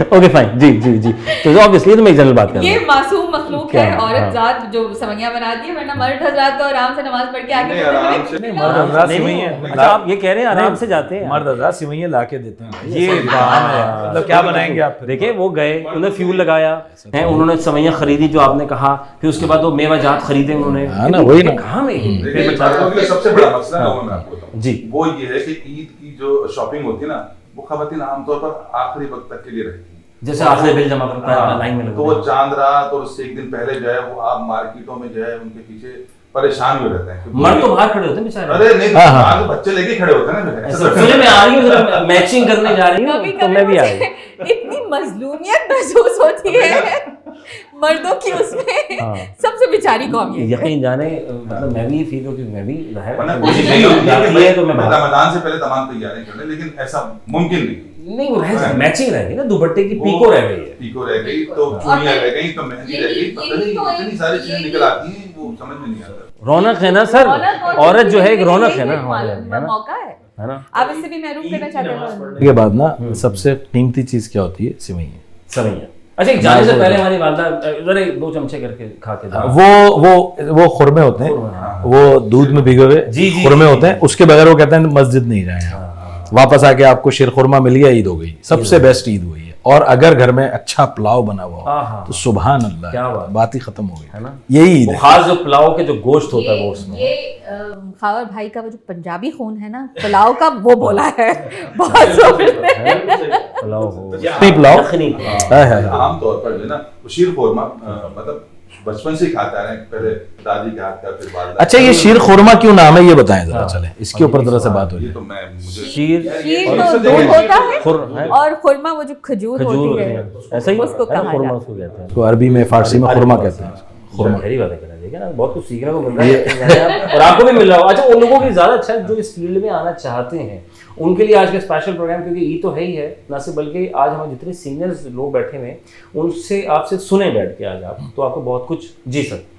ओके फाइन, जी जी जी। तो ऑब्वियसली तो मैं एक जनरल बात कर रहा ये हूँ। मासूम मखलूक क्या है, है? औरत हाँ। जात जो सवैयां बनाती है, वरना मर्द हजरात तो आराम से नमाज पढ़ के आगे नहीं, बढ़ते हैं। आराम से- लेकिन मर्द ना- हजरात नहीं, नहीं, सिवैयां अच्छा आप ये कह रहे हैं आराम से जाते हैं? मर्द हजरात सिवैयां ला के देते हैं। ये ऐसा काम है, मतलब क्या बनाएंगे आप? देखिए वो गए, उन्होंने फ्यूल लगाया है, उन्होंने सवैयां खरीदी जो आपने कहा, फिर उसके बाद वो मेवा जात खरीदे उन्होंने। हाँ ना, वही ना। कहाँ में देखिए, मर्दों के लिए सबसे बड़ा मसला हाँ। लोगों में आपको बताऊं, जी। वो ये है कि ईद की जो शॉपिंग होती है ना, वो खवातीन आमतौर पर आखिरी वक्त तक के लिए रहती है। जैसे आखिरी बिल जमा करता है, हाँ, लाइन में तो वो चांद रात और उससे एक दिन पहले जो है वो आप मार्केटों में जो है उनके पीछे परेशान हुए रहते हैं क्योंकि- मर्द तो बाहर खड़े होते हैं बेचारे। अरे नहीं, हाँ, हाँ। आगे बच्चे लेके खड़े होते हैं ना। ऐसे फिल्म में आ रही हूँ, जरा मैचिंग करने जा रही हूँ, कभी तो मैं भी आ गई। इतनी मजलूमियत महसूस होती है मर्दों की उसमें। हाँ। सबसे बेचारी कौम ये है। यकीन जाने मतलब मैं भी ये फील हूँ कि मैं भी वरना जाहिर कोशिश है, नहीं होती है जाती कि है तो मैं बाहर- रमजान से पहले तमाम तैयारी कर लें, लेकिन ऐसा मुमकिन नहीं। नहीं वो रह मैचिंग रह गई ना, दुपट्टे की पीको रह गई है। पीको रह गई, तो चूड़ियां रह गई, तो मेहंदी रह गई, पता नहीं तो इतनी सारी चीजें निकल आती हैं, वो समझ में नहीं आता। रौनक है ना सर, रौनक और औरत जो है एक यही रौनक है ना एक हमारे, मालूम है ना, मौका है ना। आप इससे भी महरूम करना चाहते हैं। के बाद ना सबसे कीमती चीज क्या होती है? सिवैयां। सवैयां। अच्छा एक जाने से पहले हमारी वालदा जरा 2 चमचे करके खा के जाओ। वो खुरमे होते हैं, वो दूध में भिगो हुए जी, जी, खुरमे जी, होते हैं, उसके बगैर वो कहते हैं मस्जिद नहीं जाए आप। वापस आके आपको शीर खुरमा मिल गया, ईद हो गई। सबसे बेस्ट ईद हुई है। और अगर घर में अच्छा पुलाव बना हुआ हो आहा। तो सुभान अल्लाह, क्या बात। बात ही खत्म हो गई, है ना? यही ईद वो है। खास जो पुलाव के जो गोश्त होता है वो उसमें ये खावर भाई का वो जो पंजाबी खून है ना पुलाव का, वो बोला है बहुत जोर पुलाव हो, पुलाव। यखनी हाय हाय। आमतौर पर जो है ना वो शीर खोरमा मतलब बचपन से ही खाता रहे, पहले दादी के हाथ का, फिर वालदा। अच्छा ये शीर खुरमा क्यों नाम है ये बताएं जरा, चले इसके ऊपर जरा से बात हो ये जाए। तो मुझे शीर शीर और तो इससे दूध देखिए, होता है है। और खुरमा वो जो खजूर खजूर होती होती है, है, ऐसा ही उसको है ना, कहा खुरमा जाता उसको कहते हैं। तो अरबी में, फारसी में खुरमा कहते हैं। खुरमा खैरी बात है, देखिए ना बहुत कुछ सीखने को मिल रहा है और आपको भी मिल रहा हो। अच्छा उन लोगों की ज्यादा अच्छा जो इस फील्ड में आना चाहते हैं उनके लिए आज का स्पेशल प्रोग्राम, क्योंकि ये तो है ही है ना सिर्फ, बल्कि आज हमारे जितने सीनियर्स लोग बैठे हुए हैं उनसे आपसे सुने बैठ के आज आप, तो आपको बहुत कुछ जी सकते।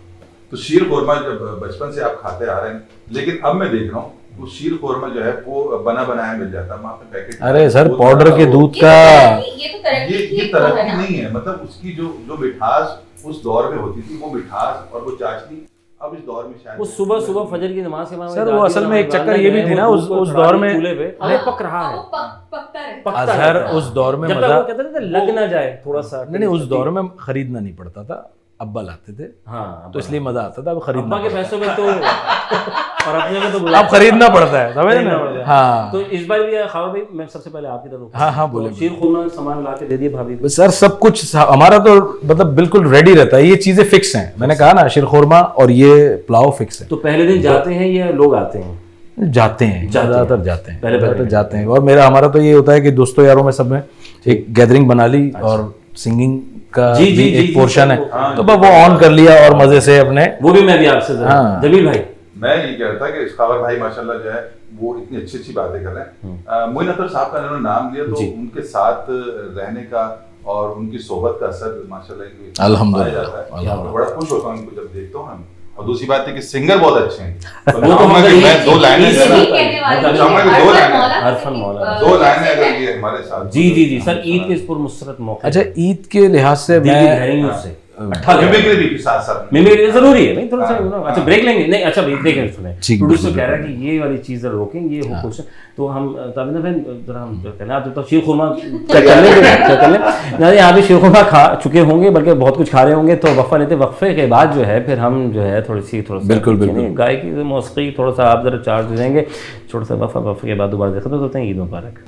तो शीर खोरमा जब बचपन से आप खाते आ रहे हैं, लेकिन अब मैं देख रहा हूँ वो शीर खोरमा जो है वो बना बनाया मिल जाता है वहाँ पे पैकेट। अरे सर पाउडर के दूध का ये तरक्की नहीं है, मतलब उसकी जो मिठास उस दौर में होती थी, वो मिठास और वो चाशनी अब इस दौर में शायद वो सुबह सुबह फजर की नमाज के बाद सर, वो असल में एक चक्कर ये भी थी ना उस दौर में, चूल्हे पे अरे पक रहा है, पकता है। पकता अजहर रहता है। उस दौर में जब तक मजा, वो कहते थे लग ना जाए थोड़ा सा, नहीं उस दौर में खरीदना नहीं पड़ता था, अब्बा लाते थे हाँ तो इसलिए मजा आता था। अब खरीदना अब्बा के पड़ता पैसों में तो और अपने में तो है। अब खरीदना पड़ता है, समझ खरीदना ना? पड़ता है। हाँ तो इस बार भी खावर भाई मैं सबसे पहले आपकी तरफ हाँ, हाँ, बोले, शीर खुरमा सामान ला के दे दिए भाभी को। सर सब कुछ हमारा तो मतलब बिल्कुल रेडी रहता है, ये चीजें फिक्स हैं। मैंने कहा ना शीर खुरमा और ये पुलाव फिक्स है। तो पहले दिन जाते हैं या लोग आते हैं? जाते हैं, ज्यादातर जाते हैं, पहले ज्यादातर जाते हैं। और हमारा तो ये होता है कि दोस्तों यारों में सब में एक गैदरिंग बना ली और सिंगिंग का जी, भी जी, जी, एक जी, पोर्शन है, हाँ, तो बस वो ऑन कर लिया और मजे से अपने। वो भी मैं भी आपसे जरा हाँ। जमील भाई मैं ये कह रहा था कि इस्खावर भाई माशाल्लाह जो है वो इतनी अच्छी अच्छी बातें कर रहे हैं। मोइन अख्तर साहब का इन्होंने नाम लिया तो जी। उनके साथ रहने का और उनकी सोहबत का असर माशाल्लाह अल्हम्दुलिल्लाह, पाया जाता है। अल्हम्दुलिल्लाह। तो बड़ा खुश होता हूँ इनको जब देखता हूँ हम। और दूसरी बात है कि सिंगर बहुत अच्छे हैं, तो वो तो चाहूंगा कि मतलब मैं दो लाइनें इसी जरा- कहने वाली मैं चाहूंगा कि दो लाइनें अरफन मौला। दो लाइनें अगर ये हमारे साथ जी जी जी सर, ईद के इस पुरमुसरत मौके अच्छा ईद के लिहाज से दिल की मैं गहराइयों से मिमिक्री भी साथ साथ मिमिक्री जरूरी है भाई, थोड़ा सा अच्छा ब्रेक लेंगे नहीं। अच्छा भाई देखें सुने, ठीक, प्रोड्यूसर बिल्कुल, कह रहा है कि ये वाली चीज जरा रोकेंगे, ये हो क्वेश्चन तो हम ताबिंदा बहन जरा हम कहना आप तो शीर खुरमा कर लेंगे ना, यहाँ भी शीर खुरमा खा चुके होंगे, बल्कि बहुत कुछ खा रहे होंगे, तो वक्फा लेते वक्फे के बाद जो है फिर हम जो है थोड़ा सा बिल्कुल, बिल्कुल। गाय की मौसीकी थोड़ा सा आप जरा चार्ज देंगे, छोटा सा वक्फे के बाद दोबारा देखते होते हैं। ईद मुबारक।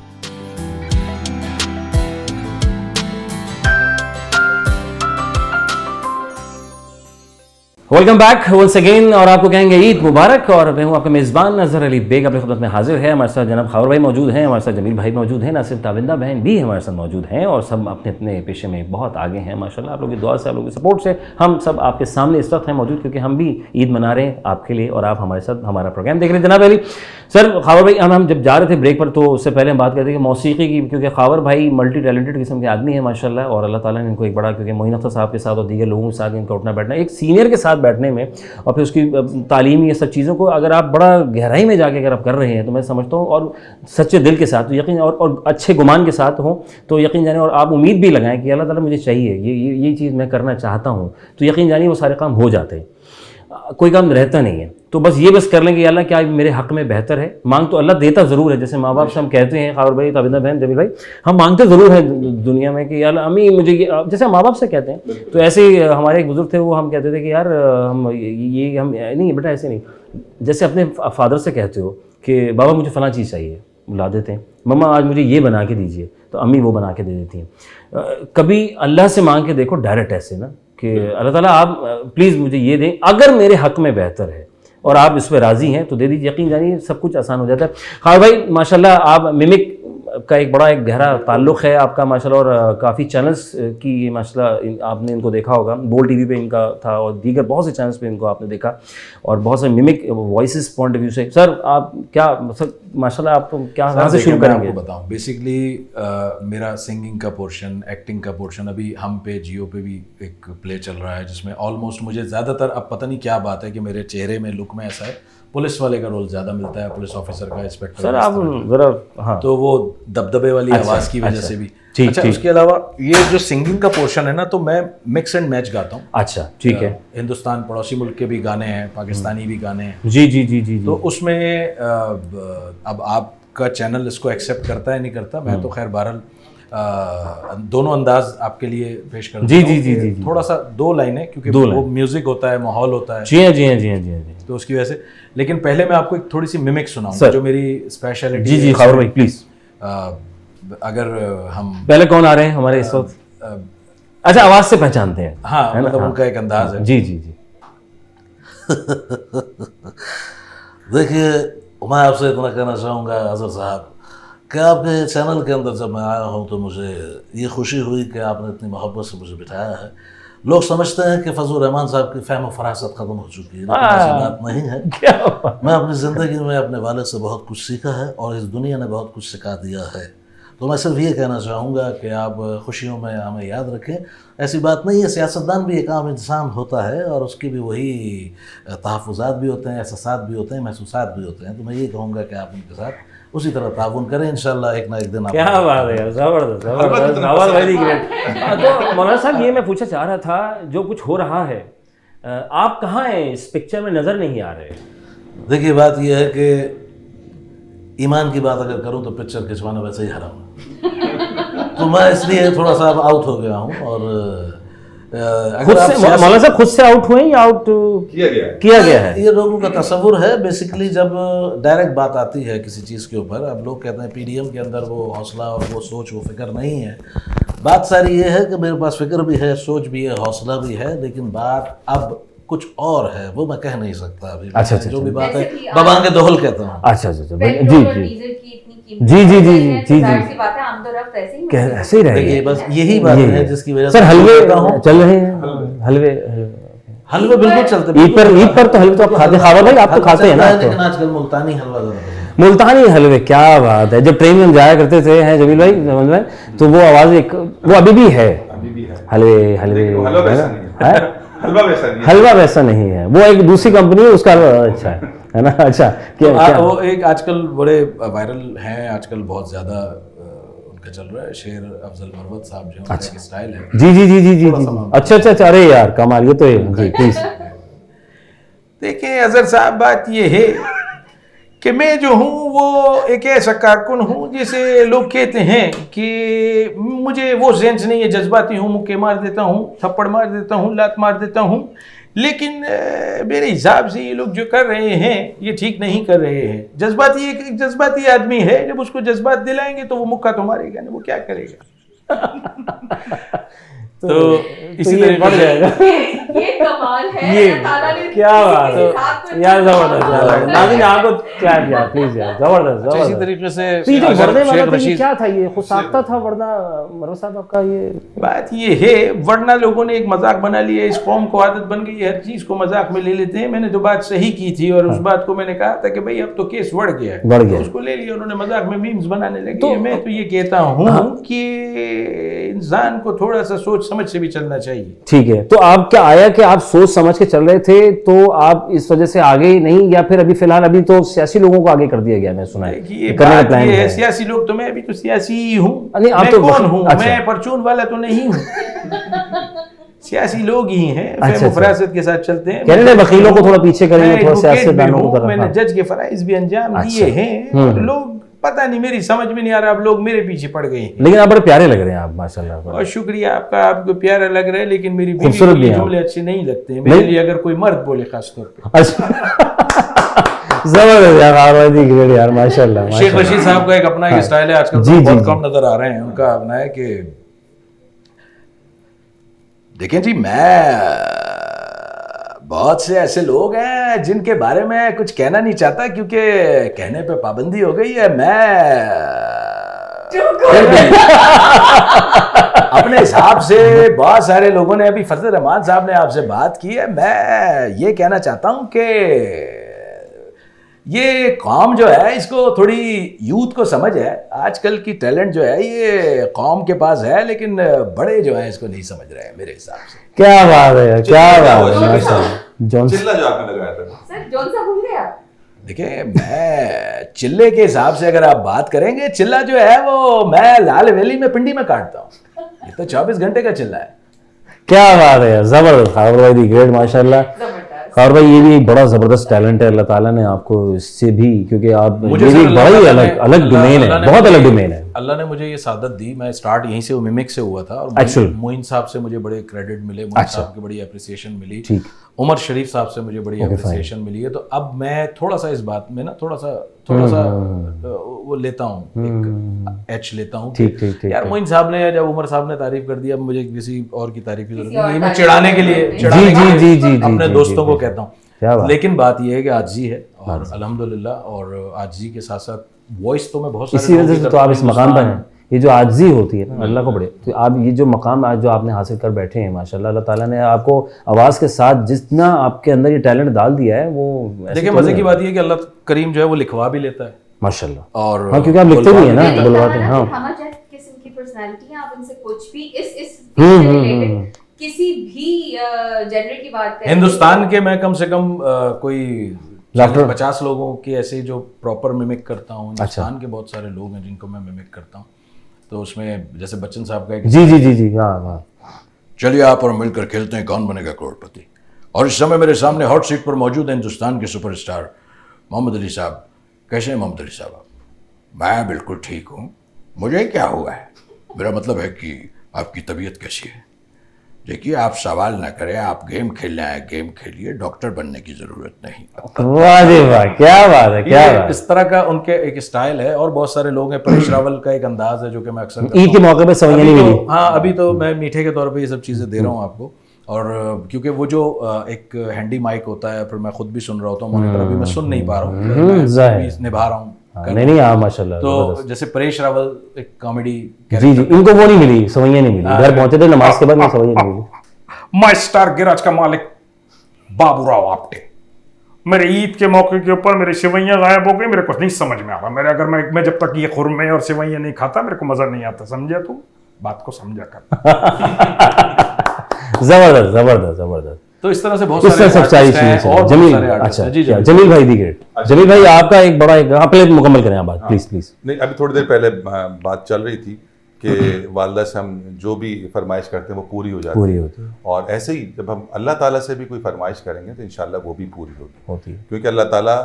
वेलकम बैक वंस अगेन, और आपको कहेंगे ईद मुबारक। और मैं हूँ आपका मेज़बान नज़र अली बेग, अपनी खिदमत में हाजिर है। हमारे साथ जनाब खावर भाई मौजूद हैं, हमारे साथ जमील भाई मौजूद हैं, ना सिर्फ ताबिंदा बहन भी हमारे साथ मौजूद हैं, और सब अपने अपने पेशे में बहुत आगे हैं माशाल्लाह। आप लोगों की दुआ से, आप लोगों की सपोर्ट से हम सब आपके सामने इस वक्त हैं मौजूद, क्योंकि हम भी ईद मना रहे हैं आपके लिए और आप हमारे साथ हमारा प्रोग्राम देख रहे हैं। जनाब अली सर, खावर भाई हम जब जा रहे थे ब्रेक पर तो उससे पहले हम बात करते हैं कि मौसीकी की, क्योंकि खावर भाई मल्टी टैलेंटेड किस्म के आदमी है माशाल्लाह, और अल्लाह ताला ने इनको एक बड़ा, क्योंकि मोइन अख्तर साहब के साथ और दीगर लोगों के साथ इनका उठना बैठना, एक सीनियर के साथ बैठने में और फिर उसकी तालीम, ये सब चीज़ों को अगर आप बड़ा गहराई में जाके अगर आप कर रहे हैं तो मैं समझता हूँ, और सच्चे दिल के साथ यकीन और अच्छे गुमान के साथ हो तो यकीन जाने, और आप उम्मीद भी लगाएं कि अल्लाह ताला मुझे चाहिए, ये चीज़ मैं करना चाहता हूँ, तो यकीन जानिए वो सारे काम हो जाते हैं, कोई काम रहता नहीं है। तो बस ये बस कर लेंगे अल्लाह क्या मेरे हक़ में बेहतर है, मांग तो अल्लाह देता ज़रूर है, जैसे माँ बाप से हम कहते हैं, खावर भाई, ताबिंदा बहन, जमील भाई, हम मांगते ज़रूर हैं दुनिया में कि यार अम्मी मुझे ये, जैसे हम माँ बाप से कहते हैं, तो ऐसे ही हमारे एक बुजुर्ग थे, वो हम कहते थे कि यार हम ये हम नहीं बेटा ऐसे नहीं, जैसे अपने फादर से कहते हो कि बाबा मुझे फ़लाँ चीज़ चाहिए, बुला देते हैं, मम्मा आज मुझे ये बना के दीजिए, तो अम्मी वो बना के दे देती हैं। कभी अल्लाह से मांग के देखो डायरेक्ट ऐसे ना कि अल्लाह ताला आप प्लीज़ मुझे ये दें, अगर मेरे हक़ में बेहतर है और आप इस पर राज़ी हैं तो दे दीजिए, यकीन जानिए सब कुछ आसान हो जाता है। हाँ भाई माशाल्लाह, आप मिमिक का एक बड़ा एक गहरा ताल्लुक़ है आपका माशाल्लाह, और काफ़ी चैनल्स की माशाल्लाह आपने इनको देखा होगा, बोल टीवी पे इनका था और दीगर बहुत से चैनल्स पे इनको आपने देखा, और बहुत से mimic voices point of view से। सर आप क्या सर माशाल्लाह आप क्या कहाँ से शुरू करेंगे? आपको बताऊँ, बेसिकली मेरा सिंगिंग का पोर्शन, एक्टिंग का पोर्शन अभी हम पे जियो पे भी एक प्ले चल रहा है, जिसमें ऑलमोस्ट मुझे ज़्यादातर, अब पता नहीं क्या बात है कि मेरे चेहरे में, लुक में ऐसा है, पुलिस वाले का रोल ज़्यादा मिलता है, पुलिस ऑफिसर का, इंस्पेक्टर। सर आप ज़रा, हाँ, तो वो दबदबे वाली आवाज़ की वजह से भी। अच्छा, उसके अलावा ये जो सिंगिंग का पोर्शन है ना, तो मैं मिक्स एंड मैच गाता हूँ। अच्छा ठीक है। हिंदुस्तान, पड़ोसी मुल्क के भी गाने हैं, पाकिस्तानी भी गाने हैं। जी जी जी जी। तो उसमें अब आपका चैनल इसको एक्सेप्ट करता है नहीं करता, मैं तो खैर बहरहाल दोनों अंदाज आपके लिए पेश करता हूँ। जी जी जी जी। थोड़ा सा दो लाइनें, क्योंकि वो म्यूजिक होता है, माहौल होता है। जी हाँ जी हाँ जी हाँ जी हाँ जी। तो उसकी वजह से, लेकिन पहले मैं आपको एक थोड़ी सी मिमिक सुनाऊंगा जो मेरी स्पेशलिटी। जी जी खावर भाई प्लीज। अगर हम पहले कौन आ रहे हैं हमारे इस वक्त? अच्छा, आवाज से पहचानते हैं? हाँ, मतलब उनका एक अंदाज है। जी जी जी। देखिए, मैं आपसे इतना कहना चाहूँगा अजहर साहब कि आपके चैनल के अंदर जब मैं आया हूँ तो मुझे ये खुशी हुई कि आपने इतनी मोहब्बत से मुझे बिठाया है। लोग समझते हैं कि फजल रहमान साहब की फ़हम और फरासत ख़त्म हो चुकी है, लेकिन ऐसी बात नहीं है। मैं अपनी ज़िंदगी में अपने वालिद से बहुत कुछ सीखा है और इस दुनिया ने बहुत कुछ सिखा दिया है। तो मैं सिर्फ ये कहना चाहूँगा कि आप खुशियों में हमें याद रखें। ऐसी बात नहीं है, सियासतदान भी एक आम इंसान होता है और उसकी भी वही तहफ़्फ़ुज़ात भी होते हैं, एहसासात भी होते हैं, महसूसात भी होते हैं। तो मैं ये कहूँगा कि आप उनके साथ उसी तरह ताउन करें, इंशाल्लाह एक ना एक दिन। क्या बात है यार, ज़बरदस्त ज़बरदस्त, नवाज़ वेरी ग्रेट। तो मौलाना साहब ये मैं पूछना चाह रहा था, जो कुछ हो रहा है, आप कहाँ हैं इस पिक्चर में, नज़र नहीं आ रहे? देखिए, बात यह है कि ईमान की बात अगर करूं तो पिक्चर खिंचवाना वैसे ही हराम है। तो मैं इसलिए थोड़ा सा आउट हो गया हूं। और खुद से मौलाना साहब खुद से आउट हुए या आउट किया गया है? ये लोगों का तसव्वुर है। बेसिकली जब डायरेक्ट बात आती है किसी चीज़ के ऊपर, अब लोग कहते हैं पीडीएम के अंदर वो हौसला और वो सोच, वो फिक्र नहीं है। बात सारी ये है कि मेरे पास फिक्र भी है, सोच भी है, हौसला भी है, लेकिन बात अब कुछ और है, वो मैं कह नहीं सकता अभी। अच्छा, जो भी बात है बबांगे दोहल कहता हूँ। अच्छा, जी जी जी जी जी जी, ऐसे ही रहेगी। बस यही बात है जिसकी वजह से सर हलवे चल रहे हैं, हलवे हलवे बिल्कुल चलते हैं। ईद पर तो हलवे तो आप खाते, खावा भाई आप तो खाते हैं ना? लेकिन आजकल मुल्तानी हलवा ज़्यादा। मुल्तानी हलवे, क्या बात है। जब ट्रेन में जाया करते थे हैं जमील भाई, तो वो आवाज़ एक, वो अभी भी है, हलवे हलवे, हलवा वैसा नहीं है, वो एक दूसरी कंपनी है उसका अच्छा है ना। अच्छा, क्या वो एक आजकल बड़े वायरल हैं, आजकल बहुत ज़्यादा उनका चल रहा है, शेर अफजल मरवत साहब जो उनका स्टाइल है। जी जी जी जी जी जी। अच्छा अच्छा अच्छा, अरे यार कमाल, ये तो है जी, प्लीज। देखिए अजहर साहब, बात ये है कि मैं जो हूँ वो एक ऐसा कारकुन हूँ जिसे लोग कहते हैं कि मुझे वो सेंस नहीं है, जज्बाती हूँ, मुक्के मार देता हूँ, थप्पड़ मार देता हूँ, लात मार देता हूँ। लेकिन मेरे हिसाब से ये लोग जो कर रहे हैं ये ठीक नहीं कर रहे हैं। जज्बाती एक जज्बाती आदमी है, जब उसको जज्बात दिलाएंगे तो वो मुक्का तो मारेगा ना, वो क्या करेगा। तो इसीलिए बढ़ जाएगा। ये कमाल है, ताला ने क्या बात है यार, जबरदस्त यार। नाज़रीन आपको क्लैप यार प्लीज यार, जबरदस्त इसी जबरदस्त। तरीके से तो ये जो अगर वरने वाला शेख था, ये रशीद, क्या था? ये खुद साख्ता था वरना मरो साहब आपका ये? बात ये है, वरना लोगों ने एक मजाक बना लिया, इस कौम को आदत बन गई है हर चीज को मजाक में ले लेते हैं। मैंने तो बात सही की थी और उस बात को मैंने कहा था कि भाई अब तो केस बढ़ गया है, बढ़ गया। तो उसको ले लिया उन्होंने, मजाक में मीम्स बनाने लगे। मैं तो ये कहता हूँ कि इंसान को थोड़ा सा सोच समझ से भी चलना चाहिए। ठीक है, तो आप क्या आया कि आप सोच समझ के चल रहे थे तो आप इस वजह से आगे नहीं, या फिर अभी फिलहाल अभी तो सियासी लोगों को आगे कर दिया गया, मैं सुना है देखिए करने का बात प्लान ये है, है। सियासी लोग तो, मैं अभी तो सियासी ही हूँ। नहीं, आप मैं तो कौन हूँ? अच्छा। मैं परचून वाला तो नहीं हूँ। सियासी लोग ही हैं, अच्छा, फहम फरासत के साथ चलते हैं। कह रहे थे वकीलों को थोड़ा पीछे करेंगे, मैं थोड़ा एडवोकेट भी सियासतदानों की हूँ, तरफ। मैंने हाँ। जज के फराइज भी अंजाम दिए हैं, और लोग पता नहीं, मेरी समझ में नहीं आ रहा, अब लोग मेरे पीछे पड़ गए हैं। लेकिन आप बड़े प्यारे लग रहे हैं आप, माशाल्लाह। और शुक्रिया आपका, आपको प्यारा लग रहा है, लेकिन मेरी बीवी खूबसूरत को भी ये हैं आप। जुमले अच्छे नहीं लगते हैं मेरे लिए, अगर कोई मर्द बोले खास तौर पे। अच्छा जबरदस्त यार, आवाज़ ग्रेट यार, माशाल्लाह। शेख रशीद साहब का एक अपना एक स्टाइल है, आजकल जी, तो जी, बहुत जी। कम नजर आ रहे हैं। उनका अपना है कि देखें जी, मैं बहुत से ऐसे लोग हैं जिनके बारे में कुछ कहना नहीं चाहता, क्योंकि कहने पे पाबंदी हो गई है। अपने हिसाब से बहुत सारे लोगों ने, अभी फजल रहमान साहब ने आपसे बात की है, मैं ये कहना चाहता हूं कि ये कौम जो है, इसको थोड़ी यूथ को समझ है, आजकल की टैलेंट जो है ये कौम के पास है, लेकिन बड़े जो है इसको नहीं समझ रहे हैं मेरे हिसाब से। क्या बात है यार, क्या बात है, माशाल्लाह। जॉन चिल्ला जो आपने लगाया था, सर जौन सा भूल गए आप? देखिए, मैं चिल्ले के हिसाब से अगर आप बात करेंगे, चिल्ला जो है वो मैं लाल वैली में पिंडी में काटता हूँ, ये तो 24 घंटे का चिल्ला है। क्या बात है यार, जबरदस्त। खावर भाई दी ग्रेट, माशाल्लाह। खावर भाई ये भी एक बड़ा जबरदस्त टैलेंट है, अल्लाह ताला ने आपको इससे भी, क्योंकि आप ये भी बड़ा ही अलग अलग डोमेन है, बहुत अलग डोमेन है। अल्लाह ने मुझे ये सादत दी, मैं स्टार्ट यहीं से मिमिक से हुआ था, और Actual. मोइन साहब से मुझे बड़े क्रेडिट मिले, मोइन साहब की बड़ी अप्रिसिएशन मिली, ठीक। उमर शरीफ साहब से मुझे बड़ी अप्रिसिएशन मिली है। तो अब मैं थोड़ा सा इस बात में ना थोड़ा सा वो लेता हूँ, एक एच लेता हूँ। ठीक, ठीक, ठीक, यार ठीक। मोइन साहब ने, जब उमर साहब ने तारीफ कर दी, अब मुझे किसी और की तारीफ की जरूरत नहीं है, मैं चिढ़ाने के लिए अपने दोस्तों को कहता क्या हूँ। बात। लेकिन बात यह है कि आजी है, और अल्हम्दुलिल्लाह, और आजी के साथ साथ वॉइस तो मैं बहुत सारे इसी लोगों वजह की से तो करता आप हूँ, इस मकाम पर हिंदुस्तान- हैं। ये जो आजी होती है ना, अल्लाह को बड़े, तो आप ये जो मकाम आज जो आपने हासिल कर बैठे हैं, माशाल्लाह, अल्लाह ताला ने आपको आवाज़ के साथ जितना आपके अंदर ये टैलेंट डाल दिया है, वो ऐसे देखिए तो मजे नहीं की है। बात ये है कि अल्लाह करीम जो है वो लिखवा भी लेता है, माशाल्लाह। और हाँ, क्योंकि आप लिखते भी हैं ना, ये बुलवाते हैं। बताना हाँ, कि हम चाहे किस्म की पर्सनालिटी है, आप इनसे कुछ भी इस रिलेटेड किसी भी जेंडर की बात करें, हिंदुस्तान के मैं कम से कम कोई डॉक्टर- 50 लोगों के ऐसे जो प्रॉपर मिमिक करता हूँ। हिंदुस्तान के बहुत सारे लोग हैं जिनको मैं मिमिक करता हूँ। तो उसमें जैसे बच्चन साहब का एक, जी जी जी जी, हाँ हाँ। चलिए आप और मिलकर खेलते हैं कौन बनेगा करोड़पति। और इस समय मेरे सामने हॉट सीट पर मौजूद है हिंदुस्तान के सुपरस्टार मोहम्मद अली साहब। कैसे हैं मोहम्मद अली साहब आप? मैं बिल्कुल ठीक हूँ। मुझे क्या हुआ है, मेरा मतलब है कि आपकी तबीयत कैसी है? देखिए, आप सवाल ना करें, आप गेम खेलने आए, गेम खेलिए, डॉक्टर बनने की जरूरत नहीं। वाह जी वाह, क्या बात है, क्या ये बात है। इस तरह का उनके एक स्टाइल है। और बहुत सारे लोग हैं, परेश रावल का एक अंदाज है जो कि मैं अक्सर करता ईद के हूँ। मौके पे सवैयां नहीं अभी मिली। तो, हाँ, अभी तो मैं मीठे के तौर पे ये सब चीज़ें दे रहा हूँ आपको। और क्योंकि वो जो एक हैंडी माइक होता है, फिर मैं खुद भी सुन रहा होता हूँ मॉनिटर, अभी मैं सुन नहीं पा रहा हूँ, मैं जाहिर। भी निभा रहा हूँ। नहीं नहीं, हाँ माशाल्लाह, तो जबरदस्त। जैसे परेश रावल एक कॉमेडी जी जी, इनको वो नहीं मिली, सवैयां नहीं मिली। घर पहुंचे थे नमाज के बाद, में सवैयां नहीं मिली। मैं स्टार गैराज का मालिक बाबूराव आपटे। मेरे ईद के मौके के ऊपर मेरी सेवैयां गायब हो गई, मेरे को नहीं समझ में आ रहा। मेरे अगर मैं जब तक ये खुरमे और सेवैयां नहीं खाता, मेरे को मजा नहीं आता। समझा तू? बात को समझा कर। जबरदस्त जबरदस्त जबरदस्त। तो इस तरह से बहुत इस तरह सारे से सारी artist हैं चीजें। और बहुत जमील, सारे artist अच्छा हैं। जी क्या, जी, जमील भाई दी ग्रेट। जमील भाई आपका एक बड़ा एक, आप पहले मुकम्मल करें आप बात, प्लीज प्लीज। नहीं, अभी थोड़ी देर पहले बात चल रही थी कि वालदा से हम जो भी फरमाइश करते हैं वो पूरी हो जाती पूरी है। होती है, और ऐसे ही जब हम अल्लाह ताला से भी कोई फरमाइश करेंगे तो इंशाल्लाह वो भी पूरी होगी, होती है। क्योंकि अल्लाह ताला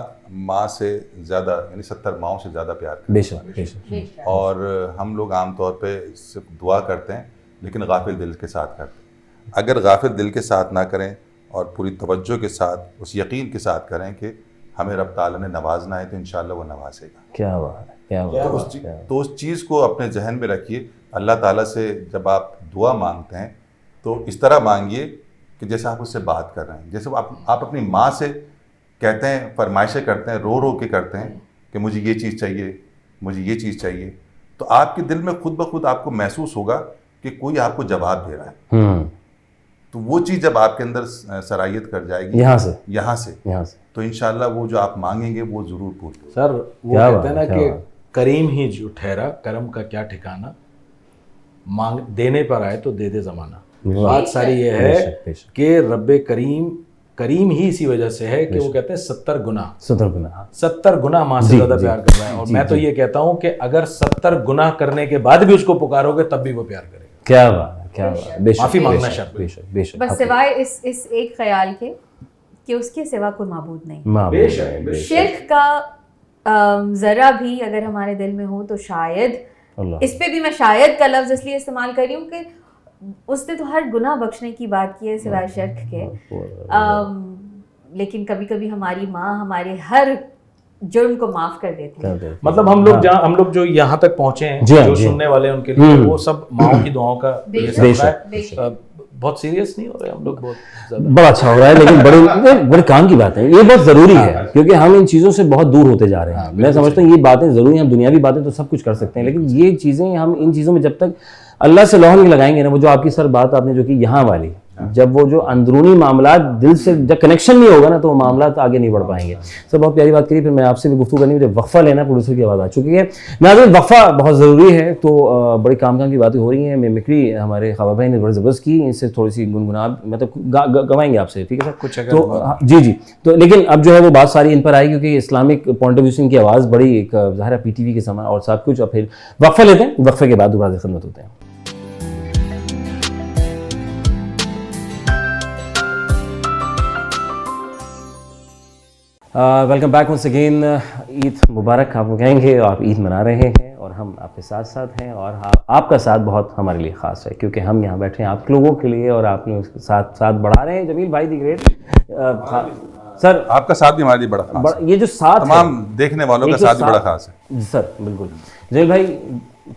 माँ से ज़्यादा, यानी 70 माओं से ज़्यादा प्यार करता बेशक बेशक। है। और हम लोग आम तौर पे सिर्फ दुआ करते हैं, लेकिन गाफिल दिल के साथ करते हैं। अगर गाफिल दिल के साथ ना करें और पूरी तवज्जो के साथ, उस यकीन के साथ करें कि हमें रब ताला ने नवाजना है, तो इंशाल्लाह वो नवाजेगा। क्या बात है, क्या बात है। तो उस चीज़ को अपने जहन में रखिए। अल्लाह ताला से जब आप दुआ मांगते हैं तो इस तरह मांगिए कि जैसे आप उससे बात कर रहे हैं, जैसे आप अपनी माँ से कहते हैं, फरमाइशें करते हैं, रो रो के करते हैं कि मुझे ये चीज़ चाहिए, मुझे ये चीज़ चाहिए, तो आपके दिल में खुद ब खुद आपको महसूस होगा कि कोई आपको जवाब दे रहा है। तो वो चीज़ जब आपके अंदर सरायत कर जाएगी यहाँ से तो इंशाल्लाह वो जो आप मांगेंगे वो ज़रूर पूरा। सर वो कहते हैं ना कि करीम ही जो ठहरा, करम का क्या ठिकाना, मांग देने पर आए तो दे दे ज़माना। बात सारी ये है कि रब्बे करीम ही इसी वजह से है कि वो कहते हैं 70 गुना माँ से ज़्यादा प्यार कर रहा है। और मैं तो ये कहता हूँ कि अगर 70 गुना करने के बाद भी उसको पुकारोगे तब भी वो प्यार करेगा। क्या बात, क्या बात, माफी मांगना शर्त। बेशक। बस सिवाय इस एक ख्याल के कि उसके सिवा कोई माबूद नहीं। शिर्क का जरा भी अगर हमारे दिल में हो तो शायद, इस पे भी मैं शायद का लफ्ज इसलिए इस्तेमाल कर रही हूँ कि उसने तो हर गुनाह बख्शने की बात की है सिवाय शिर्क के। लेकिन कभी कभी हमारी माँ हमारे हर जुर्म को माफ कर देती है। मतलब हम लोग जो यहाँ तक पहुँचे हैं, जो सुनने वाले हैं उनके लिए वो सब माओ की दुआओं का ये सब है। बहुत सीरियस नहीं हो रहे हम लोग, बहुत ज़्यादा बड़ा अच्छा हो रहा है, लेकिन बड़े काम की बात है, ये बहुत ज़रूरी है क्योंकि हम इन चीज़ों से बहुत दूर होते जा रहे हैं। मैं समझता हूँ ये बातें ज़रूरी हैं, हम दुनियावी बातें तो सब कुछ कर सकते हैं, लेकिन ये चीज़ें हम इन चीज़ों में जब तक अल्लाह से लौह नहीं लगाएंगे ना, वो जो आपकी सर बात आपने जो की यहाँ वाली, जब वो जो अंदरूनी मामला दिल से जब कनेक्शन नहीं होगा ना तो वो मामला तो आगे नहीं बढ़ पाएंगे। सर बहुत प्यारी बात करी। फिर मैं आपसे भी गुफ्तगू करनी, मुझे वक्फा लेना, प्रोड्यूसर की आवाज़ आ चुकी है। नाज़रीन वक्फा बहुत ज़रूरी है, तो बड़ी काम की बातें हो रही हैं। मिमिक्री हमारे खबर भाई ने बड़ी ज़बरदस्त की, इनसे थोड़ी सी गुनगुना मतलब गवाएंगे आपसे, ठीक है सर कुछ तो जी तो लेकिन अब जो है वो बात सारी इन पर आई क्योंकि इस्लामिक पॉइंट ऑफ व्यू से इनकी आवाज़ बड़ी एक ज़ाहिर PTV के समान और सब कुछ। और फिर वक्फा लेते हैं, वक्फे के बाद दोबारा से खिदमत होते हैं। Welcome back once again. Eid मुबारक आपको कहेंगे, आप ईद मना रहे हैं और हम आपके साथ साथ हैं और आपका साथ बहुत हमारे लिए ख़ास है क्योंकि हम यहाँ बैठे हैं आप लोगों के लिए और आप लोग साथ बढ़ा रहे हैं। जमील भाई दी ग्रेट सर, आपका साथ भी हमारे लिए बड़ा खास है। ये जो साथ तमाम देखने वालों का साथ भी बड़ा खास है। सर बिल्कुल। जमील भाई,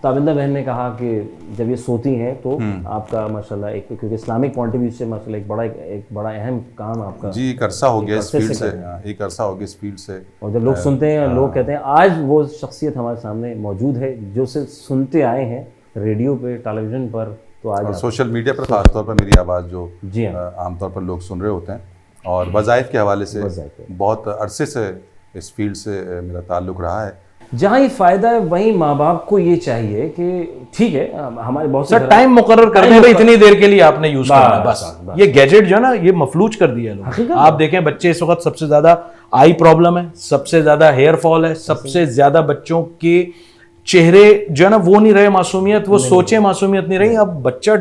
ताबिंदा बहन ने कहा कि जब ये सोती हैं तो आपका माशाल्लाह एक, क्योंकि इस्लामिक पॉइंट ऑफ व्यू से माशाल्लाह एक बड़ा अहम काम आपका जी एक अरसा हो गया इस फील्ड से, एक अरसा हो गया इस फील्ड से। और जब लोग सुनते हैं, लोग कहते हैं आज वो शख्सियत हमारे सामने मौजूद है जो से सुनते आए हैं रेडियो पे, टेलीविज़न पर, तो आज सोशल मीडिया पर ख़ासतौर पर मेरी आवाज़ जो जी आमतौर पर लोग सुन रहे होते हैं और वज़ाइफ के हवाले से बहुत अरसे से इस फील्ड से मेरा ताल्लुक़ रहा है। जहाँ ये फ़ायदा है वहीं माँ बाप को ये चाहिए कि ठीक है हमारे बहुत सर टाइम मुकर्रर करने में इतनी देर के लिए आपने यूज़ करना है बस। ये गैजेट जो है ना ये मफलूज कर दिया लोग। आप देखें बच्चे इस वक्त सबसे ज़्यादा आई प्रॉब्लम है, सबसे ज़्यादा हेयर फॉल है, सबसे ज़्यादा बच्चों के चेहरे जो है ना वो नहीं रहे मासूमियत, वो सोचे मासूमियत नहीं रही। अब बच्चा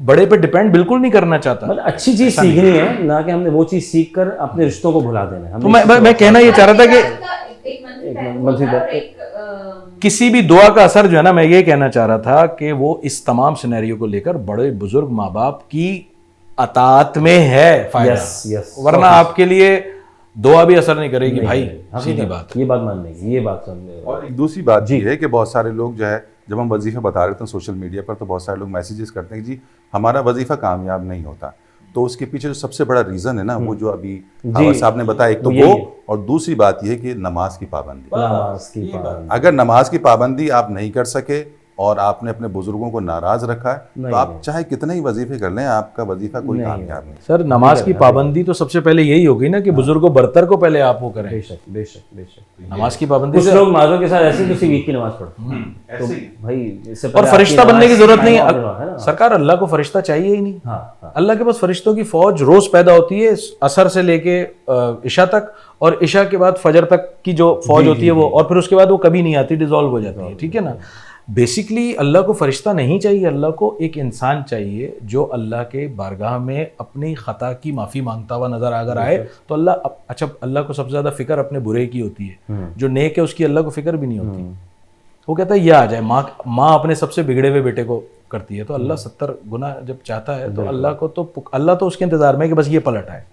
बड़े पे डिपेंड बिल्कुल नहीं करना चाहता। मतलब अच्छी चीज़ सीखनी है, ना कि हमने वो चीज़ सीख कर अपने रिश्तों को भुला देना है। तो मैं कहना ये चाह रहा था कि किसी भी दुआ का असर जो है ना, मैं ये कहना चाह रहा था कि वो इस तमाम सिनेरियो को लेकर बड़े बुजुर्ग माँ बाप की अतात में है फायदा। वरना आपके लिए दुआ भी असर नहीं करेगी भाई, सीधी बात। ये बात मानने की, ये बात समझने। और एक दूसरी बात ये है कि बहुत सारे लोग जो है जब हम वजीफे बता रहे थे सोशल मीडिया पर तो बहुत सारे लोग मैसेजेस करते हैं कि जी हमारा वजीफा कामयाब नहीं होता। तो उसके पीछे जो सबसे बड़ा रीज़न है ना वो जो अभी साहब ने बताया, एक तो वो और दूसरी बात यह है कि नमाज की पाबंदी। अगर नमाज की पाबंदी आप नहीं कर सके और आपने अपने बुजुर्गों को नाराज रखा है तो आप चाहे कितने ही वजीफे कर लें, आपका वजीफा कोई कामयाब नहीं। सर नमाज की पाबंदी तो सबसे पहले यही होगी ना कि बुजुर्गों बरतर को पहले आप वो करें। बेशक नमाज की पाबंदी से लोग माज़ों के साथ ऐसे किसी वीक की नमाज पढ़ते तो भाई इससे और फरिश्ता बनने की जरूरत नहीं। सरकार अल्लाह को फरिश्ता चाहिए ही नहीं। अल्लाह के पास फरिश्तों की फौज रोज पैदा होती है, असर से लेके इशा तक, और इशा के बाद फजर तक की जो फौज होती है वो, और फिर उसके बाद वो कभी नहीं आती, डिसॉल्व हो जाती है। ठीक है ना। बेसिकली अल्लाह को फरिश्ता नहीं चाहिए, अल्लाह को एक इंसान चाहिए जो अल्लाह के बारगाह में अपनी ख़ता की माफ़ी मांगता हुआ नज़र अगर आए तो अल्लाह, अच्छा अल्लाह को सबसे ज़्यादा फ़िक्र अपने बुरे की होती है, जो नेक है उसकी अल्लाह को फ़िक्र भी नहीं होती। वो कहता है यह आ जाए, माँ अपने सबसे बिगड़े हुए बेटे को करती है तो अल्लाह 70 गुना जब चाहता है तो अल्लाह तो उसके इंतजार में कि बस ये पलट आए।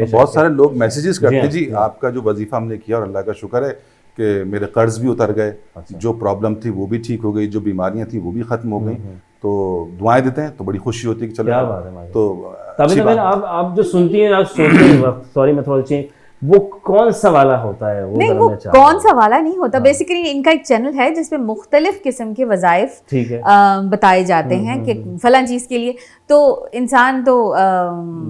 बहुत सारे लोग मैसेजेस करते हैं जी आपका जो वजीफा हमने किया और अल्लाह का शुक्र है कि मेरे कर्ज भी उतर गए, जो प्रॉब्लम थी वो भी ठीक हो गई, जो बीमारियां थी वो भी ख़त्म हो गई, तो दुआएं देते हैं तो बड़ी खुशी होती है कि चलो। तो तभी आप जो सुनती हैं, आप सोचते वक्त, सॉरी मैं थोड़ा चेंज, वो कौन सा वाला होता है वो? नहीं, वो कौन सा वाला नहीं होता। बेसिकली इनका एक चैनल है जिसमें मुख्तलिफ किस्म के वज़ाइफ ठीक है बताए जाते हैं कि फलां चीज़ के लिए तो इंसान तो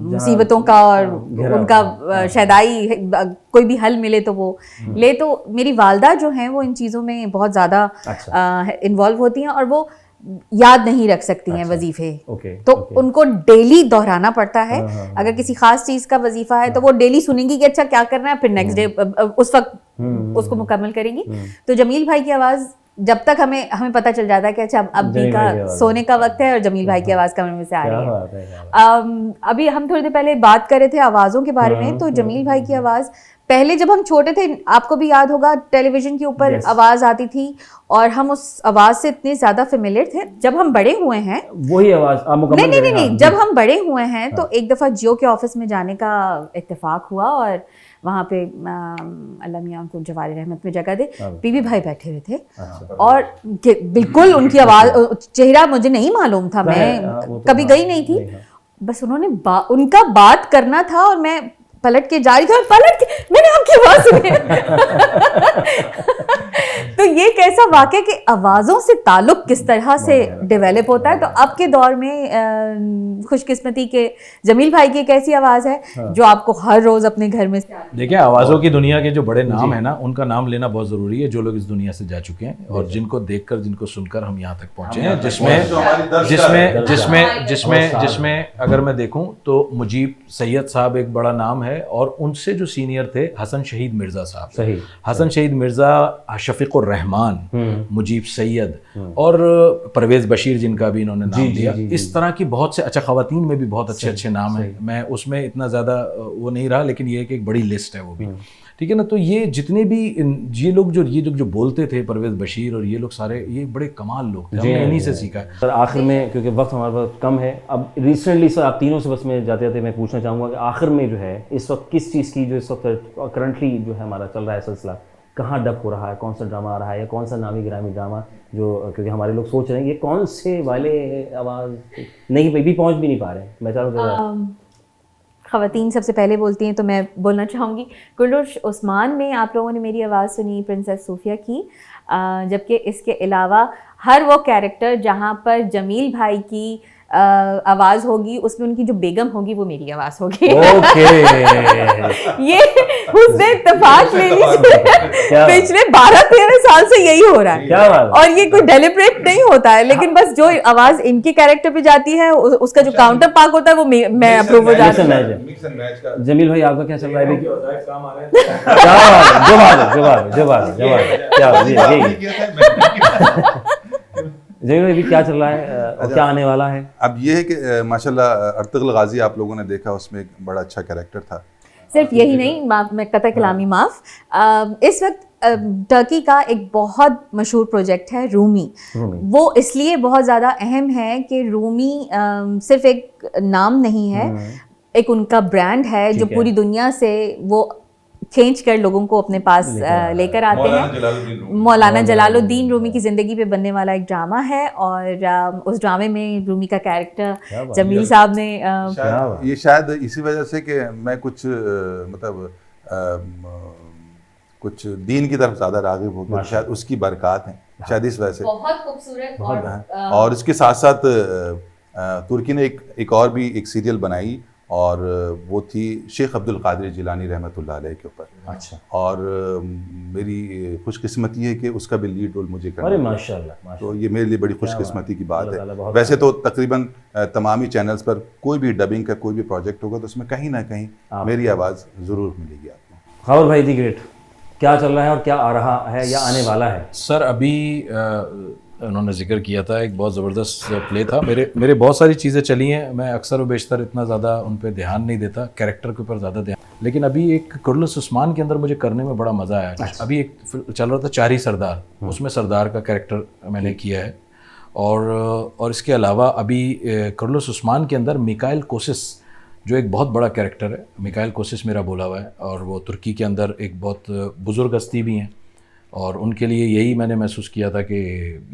मुसीबतों का और उनका शैदाई कोई भी हल मिले तो वो ले। तो मेरी वालदा जो हैं वो इन चीज़ों में बहुत ज़्यादा इन्वॉल्व होती हैं और वो याद नहीं रख सकती हैं वजीफे, तो उनको डेली दोहराना पड़ता है। अगर किसी खास चीज का वजीफा है तो वो डेली सुनेंगी कि अच्छा क्या करना है, फिर नेक्स्ट डे उस वक्त उसको मुकम्मल करेंगी। तो जमील भाई की आवाज जब तक हमें पता चल जाता है कि अच्छा अब भी का सोने का वक्त है और जमील भाई की आवाज कमरे में से आ रही है। अभी हम थोड़ी देर पहले बात कर रहे थे आवाजों के बारे में, तो जमील भाई की आवाज पहले जब हम छोटे थे, आपको भी याद होगा, टेलीविजन के ऊपर आवाज आती थी और हम उस आवाज से इतने ज्यादा फेमिलियर थे। जब हम बड़े हुए हैं वही आवाज नहीं, जब हम बड़े हुए हैं तो एक दफा जियो के ऑफिस में जाने का इत्तेफाक हुआ और वहाँ पे अल्लाह मियाँ उनको जवारी रहमत में जगह दे, पीवी भाई बैठे हुए थे और बिल्कुल उनकी आवाज, चेहरा मुझे नहीं मालूम था, मैं कभी गई नहीं थी, बस उन्होंने उनका बात करना था और मैं पलट के जा रही थी और पलट के मैंने आपकी आवाज सुनी। तो ये कैसा वाकया कि आवाज़ों से ताल्लुक किस तरह से डेवलप होता है। तो अब के दौर में खुशकिस्मती के जमील भाई की एक ऐसी आवाज़ है जो आपको हर रोज़ अपने घर में देखिए, आवाज़ों की दुनिया के जो बड़े नाम है ना, उनका नाम लेना बहुत ज़रूरी है, जो लोग इस दुनिया से जा चुके हैं और जिनको देखकर, जिनको सुनकर हम यहाँ तक पहुँचे हैं, जिसमें अगर मैं देखूँ तो मुजीब सैयद साहब एक बड़ा नाम है और उनसे जो सीनियर थे हसन शहीद मिर्ज़ा साहब, सही, हसन शहीद मिर्ज़ा, शफीकुर रहमान, मुजीब सैयद और परवेज़ बशीर जिनका भी इन्होंने नाम दिया। इस तरह की बहुत से, अच्छा ख़वातीन में भी बहुत अच्छे अच्छे नाम हैं, मैं उसमें इतना ज़्यादा वो नहीं रहा, लेकिन ये एक बड़ी लिस्ट है वो भी, ठीक है ना। तो ये जितने भी ये लोग जो बोलते थे, परवेज़ बशीर और ये लोग सारे, ये बड़े कमाल लोग थे, हमने इन्हीं से सीखा है। सर आखिर में, क्योंकि वक्त हमारे पास कम है, अब रिसेंटली सर आप तीनों से बस में जाते जाते मैं पूछना चाहूँगा कि आखिर में जो है इस वक्त किस चीज़ की, जो इस वक्त करंटली जो है हमारा चल रहा है सिलसिला, कहाँ डब हो रहा है, कौन सा ड्रामा आ रहा है या कौन सा नामी गिरामी ड्रामा, जो क्योंकि हमारे लोग सोच रहे हैं ये कौन से वाले आवाज़ नहीं भी पहुँच भी नहीं पा रहे हैं। मैं चाहूँ ख़वातीन सबसे पहले बोलती हैं तो मैं बोलना चाहूँगी, कुल्लुश उस्मान में आप लोगों ने मेरी आवाज़ सुनी प्रिंसेस सूफिया की, जबकि इसके अलावा हर वो कैरेक्टर जहाँ पर जमील भाई की आवाज़ होगी उसमें उनकी जो बेगम होगी वो मेरी आवाज़ होगी। ये उसने इत्तेफाक ले ली, पिछले 12-13 साल से यही हो रहा है और ये कोई डेलिब्रेट नहीं होता है, लेकिन बस जो आवाज़ इनके कैरेक्टर पे जाती है उसका जो काउंटर पार्ट होता है वो मैं अप्रूव हो जाता है। जमील भाई आपका क्या चल रहा है? जमील भाई क्या चल रहा है और क्या आने वाला है? अब ये है कि माशाल्लाह अर्तुगरुल गाजी आप लोगों ने देखा, उसमें एक बड़ा अच्छा कैरेक्टर था। सिर्फ यही नहीं, मैं कतई कलामी माफ़, इस वक्त टर्की का एक बहुत मशहूर प्रोजेक्ट है रूमी। वो इसलिए बहुत ज़्यादा अहम है कि रूमी सिर्फ एक नाम नहीं है, एक उनका ब्रांड है जो पूरी दुनिया से वो खींच कर लोगों को अपने पास लेकर आते हैं। मौलाना जलालुद्दीन रूमी की ज़िंदगी पे बनने वाला एक ड्रामा है और उस ड्रामे में रूमी का कैरेक्टर जमील साहब ने ये शायद इसी वजह से कि मैं कुछ कुछ दीन की तरफ ज़्यादा राग़िब हो गया, शायद उसकी बरक़ात हैं, शायद इस वजह से। बहुत खूबसूरत और इसके साथ साथ तुर्की ने एक और भी एक सीरियल बनाई और वो थी शेख अब्दुल कादिर जिलानी रहमतुल्लाह अलैह के ऊपर। अच्छा। और मेरी खुशकिस्मती है कि उसका भी लीड रोल मुझे करना। अरे माशाल्लाह, तो ये मेरे लिए बड़ी खुशकिस्मती की बात है। वैसे तो तकरीबन तमामी चैनल्स पर कोई भी डबिंग का कोई भी प्रोजेक्ट होगा तो उसमें कहीं ना कहीं मेरी आवाज़ ज़रूर मिलेगी आपको। खबर भाई दी ग्रेट, क्या चल रहा है और क्या आ रहा है या आने वाला है? सर अभी उन्होंने जिक्र किया था, एक बहुत ज़बरदस्त प्ले था। मेरे बहुत सारी चीज़ें चली हैं, मैं अक्सर व बेशतर इतना ज़्यादा उन पर ध्यान नहीं देता, कैरेक्टर के ऊपर ज़्यादा ध्यान, लेकिन अभी एक कुर्लुस उस्मान के अंदर मुझे करने में बड़ा मज़ा आया। अभी एक चल रहा था चारी सरदार, उसमें सरदार का कैरेक्टर मैंने किया है और इसके अलावा अभी कुर्लुस उस्मान के अंदर मिकाइल कोसिस जो एक बहुत बड़ा कैरेक्टर है, मिकाइल कोसिस मेरा बोला हुआ है और वो तुर्की के अंदर एक बहुत बुज़ुर्ग हस्ती भी हैं और उनके लिए यही मैंने महसूस किया था कि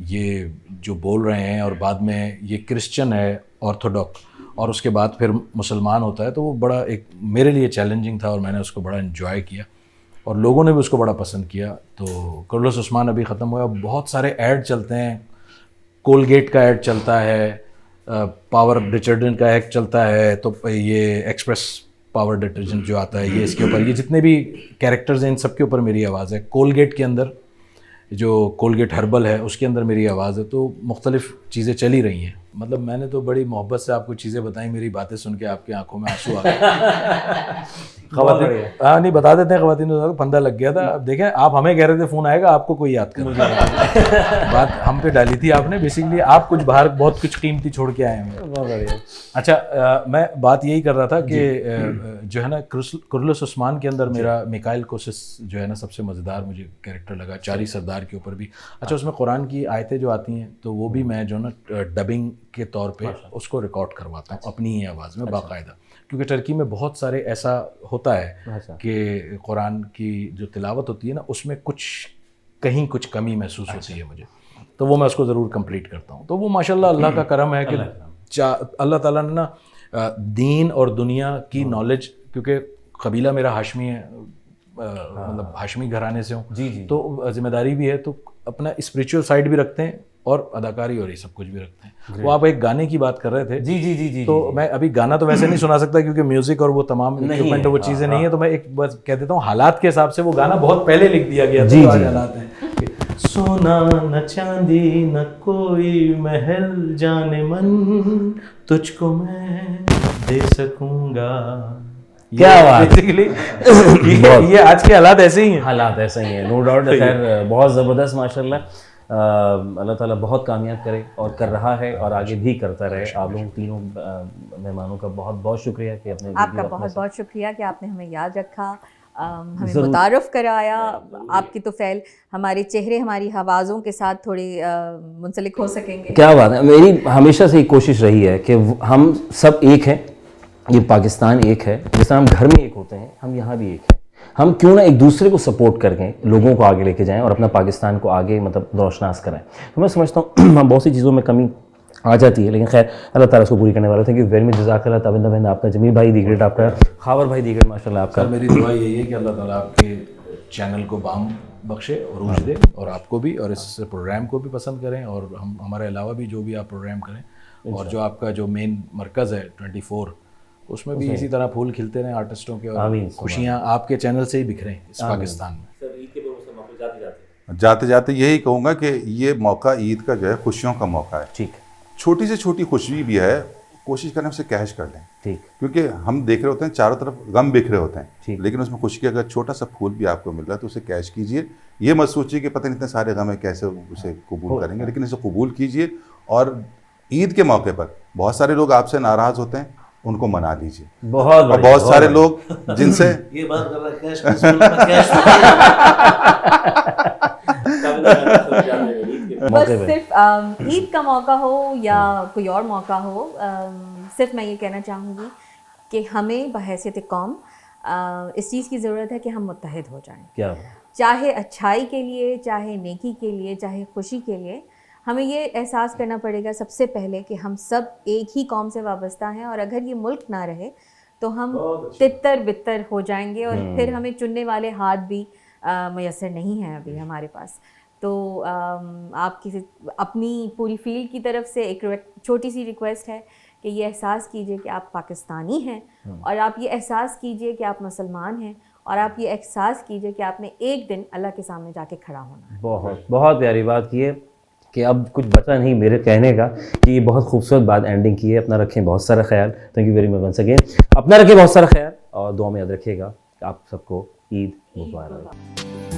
ये जो बोल रहे हैं और बाद में ये क्रिश्चियन है ऑर्थोडॉक्स और उसके बाद फिर मुसलमान होता है, तो वो बड़ा एक मेरे लिए चैलेंजिंग था और मैंने उसको बड़ा इन्जॉय किया और लोगों ने भी उसको बड़ा पसंद किया। तो कुर्लस उस्मान अभी ख़त्म हुआ, बहुत सारे ऐड चलते हैं, कोलगेट का ऐड चलता है, पावर डिटर्जेंट का ऐड चलता है, तो ये एक्सप्रेस पावर डिटर्जेंट जो आता है ये इसके ऊपर, ये जितने भी कैरेक्टर्स हैं इन सब के ऊपर मेरी आवाज़ है। कोलगेट के अंदर जो कोलगेट हर्बल है उसके अंदर मेरी आवाज़ है। तो मुख्तलिफ़ चीज़ें चली रही हैं। मतलब मैंने तो बड़ी मोहब्बत से आपको चीज़ें बताई, मेरी बातें सुन के आपकी आंखों में आंसू आ गए। ख़वातीन, हाँ नहीं बता देते हैं, ख़वातीन को फंदा लग गया था। अब देखें, आप हमें कह रहे थे फ़ोन आएगा, आपको कोई याद कर बात हम पे डाली थी आपने। बेसिकली आप कुछ बाहर बहुत कुछ कीमती छोड़ के आए हैं। बहुत बढ़िया। अच्छा, मैं बात यही कर रहा था कि जो है ना कुर्लस उस्मान के अंदर मेरा मिकाइल कोसिस जो है ना सबसे मज़ेदार मुझे कैरेक्टर लगा, चारी सरदार के ऊपर भी। अच्छा, उसमें कुरान की आयतें जो आती हैं तो वो भी मैं जो ना डबिंग के तौर पे उसको रिकॉर्ड करवाता हूँ अपनी ही आवाज़ में बाकायदा, क्योंकि टर्की में बहुत सारे ऐसा होता है कि कुरान की जो तिलावत होती है ना उसमें कहीं कुछ कमी महसूस होती है मुझे, तो वो मैं उसको ज़रूर कंप्लीट करता हूँ। तो वो माशाल्लाह अल्लाह का करम है कि अल्लाह ताला ने ना दीन और दुनिया की नॉलेज, क्योंकि कबीला मेरा हाशमी है, मतलब हाशमी घराने से हूँ, तो जिम्मेदारी भी है, तो अपना स्पिरिचुअल साइड भी रखते हैं और अदाकारी और ये सब कुछ भी रखते हैं। वो आप एक गाने की बात कर रहे थे, जी, तो मैं अभी गाना तो वैसे नहीं सुना सकता क्योंकि म्यूजिक और वो तमाम इक्विपमेंट वो चीज़ें नहीं है, तो मैं एक बस कह देता हूँ हालात के हिसाब से वो गाना बहुत पहले लिख दिया गया था। आज हालात हैं, सोना न चांदी न कोई महल जाने मन, तुझको मैं दे सकूंगा। क्या बात, बेसिकली ये आज के हालात ऐसे ही हैं। हालात ऐसे ही हैं, नो डाउट। खैर बहुत ज़बरदस्त, माशाल्लाह। अल्लाह ताला बहुत कामयाब करे और कर रहा है और आगे भी करता रहे। आप लोगों तीनों मेहमानों का बहुत बहुत शुक्रिया कि अपने आपका बहुत बहुत शुक्रिया कि आपने हमें याद रखा, हमें मुतारफ़ कराया। आपकी तो फ़ैल हमारे चेहरे हमारी आवाज़ों के साथ थोड़े मुंसलिक हो सकेंगे। क्या बात है। मेरी हमेशा से एक कोशिश रही है कि हम सब एक हैं, ये पाकिस्तान एक है, जैसे हम घर में एक होते हैं हम यहाँ भी एक हैं। हम क्यों ना एक दूसरे को सपोर्ट करके लोगों को आगे लेके जाएं और अपना पाकिस्तान को आगे मतलब रोशनास कराएं। तो मैं समझता हूँ बहुत सी चीज़ों में कमी आ जाती है, लेकिन खैर अल्लाह ताला उसको पूरी करने वाला था। कि वेरी मच जज़ाकल्लाह ताबिंदा बहन आपका, जमील भाई दीग्रेट आपका, खावर भाई दीग्रेट माशाल्लाह आपका। सर मेरी दुआ यही है कि अल्लाह ताला आपके चैनल को बाम बख्शे और रूज दे, और आपको भी और इस प्रोग्राम को भी पसंद करें, और हम हमारे अलावा भी जो भी आप प्रोग्राम करें, और जो आपका जो मेन मरकज़ है 24 उसमें भी इसी तरह फूल खिलते रहें आर्टिस्टों के, और खुशियाँ आपके चैनल से ही बिखरें इस पाकिस्तान में। जाते जाते यही कहूँगा कि ये मौका ईद का जो है खुशियों का मौका है। ठीक, छोटी से छोटी खुशी भी है, कोशिश करें उसे कैश कर लें। ठीक, क्योंकि हम देख रहे होते हैं चारों तरफ गम बिखरे होते हैं, ठीक। लेकिन उसमें खुशी की अगर छोटा सा फूल भी आपको मिल रहा है तो उसे कैश कीजिए। ये मत सोचिए कि पता नहीं इतने सारे गम है कैसे उसे कबूल करेंगे, लेकिन इसे कबूल कीजिए। और ईद के मौके पर बहुत सारे लोग आपसे नाराज़ होते हैं, उनको मना लीजिए। बहुत और बहुत सारे लोग जिनसे ये बात कर रहा है कैश बस सिर्फ ईद का मौका हो या कोई और मौका हो, सिर्फ मैं ये कहना चाहूँगी कि हमें बहैसियत कौम इस चीज़ की ज़रूरत है कि हम मुत्तहिद हो जाएं। क्या चाहे अच्छाई के लिए, चाहे नेकी के लिए, चाहे खुशी के लिए, हमें ये एहसास करना पड़ेगा सबसे पहले कि हम सब एक ही कौम से वाबस्ता हैं, और अगर ये मुल्क ना रहे तो हम तितर बितर हो जाएंगे, और फिर हमें चुनने वाले हाथ भी मैसर नहीं हैं अभी हमारे पास। तो आप किसी अपनी पूरी फील्ड की तरफ से एक छोटी सी रिक्वेस्ट है कि ये एहसास कीजिए कि आप पाकिस्तानी हैं, और आप ये एहसास कीजिए कि आप मुसलमान हैं, और आप ये एहसास कीजिए कि आपने एक दिन अल्लाह के सामने जाके खड़ा होना है। बहुत बहुत प्यारी बात की है कि अब कुछ बचा नहीं मेरे कहने का कि ये बहुत खूबसूरत बात एंडिंग की है। अपना रखें बहुत सारा ख्याल। Thank you very much once again. अपना रखें बहुत सारा ख्याल और दुआ में याद रखिएगा। आप सबको ईद मुबारक।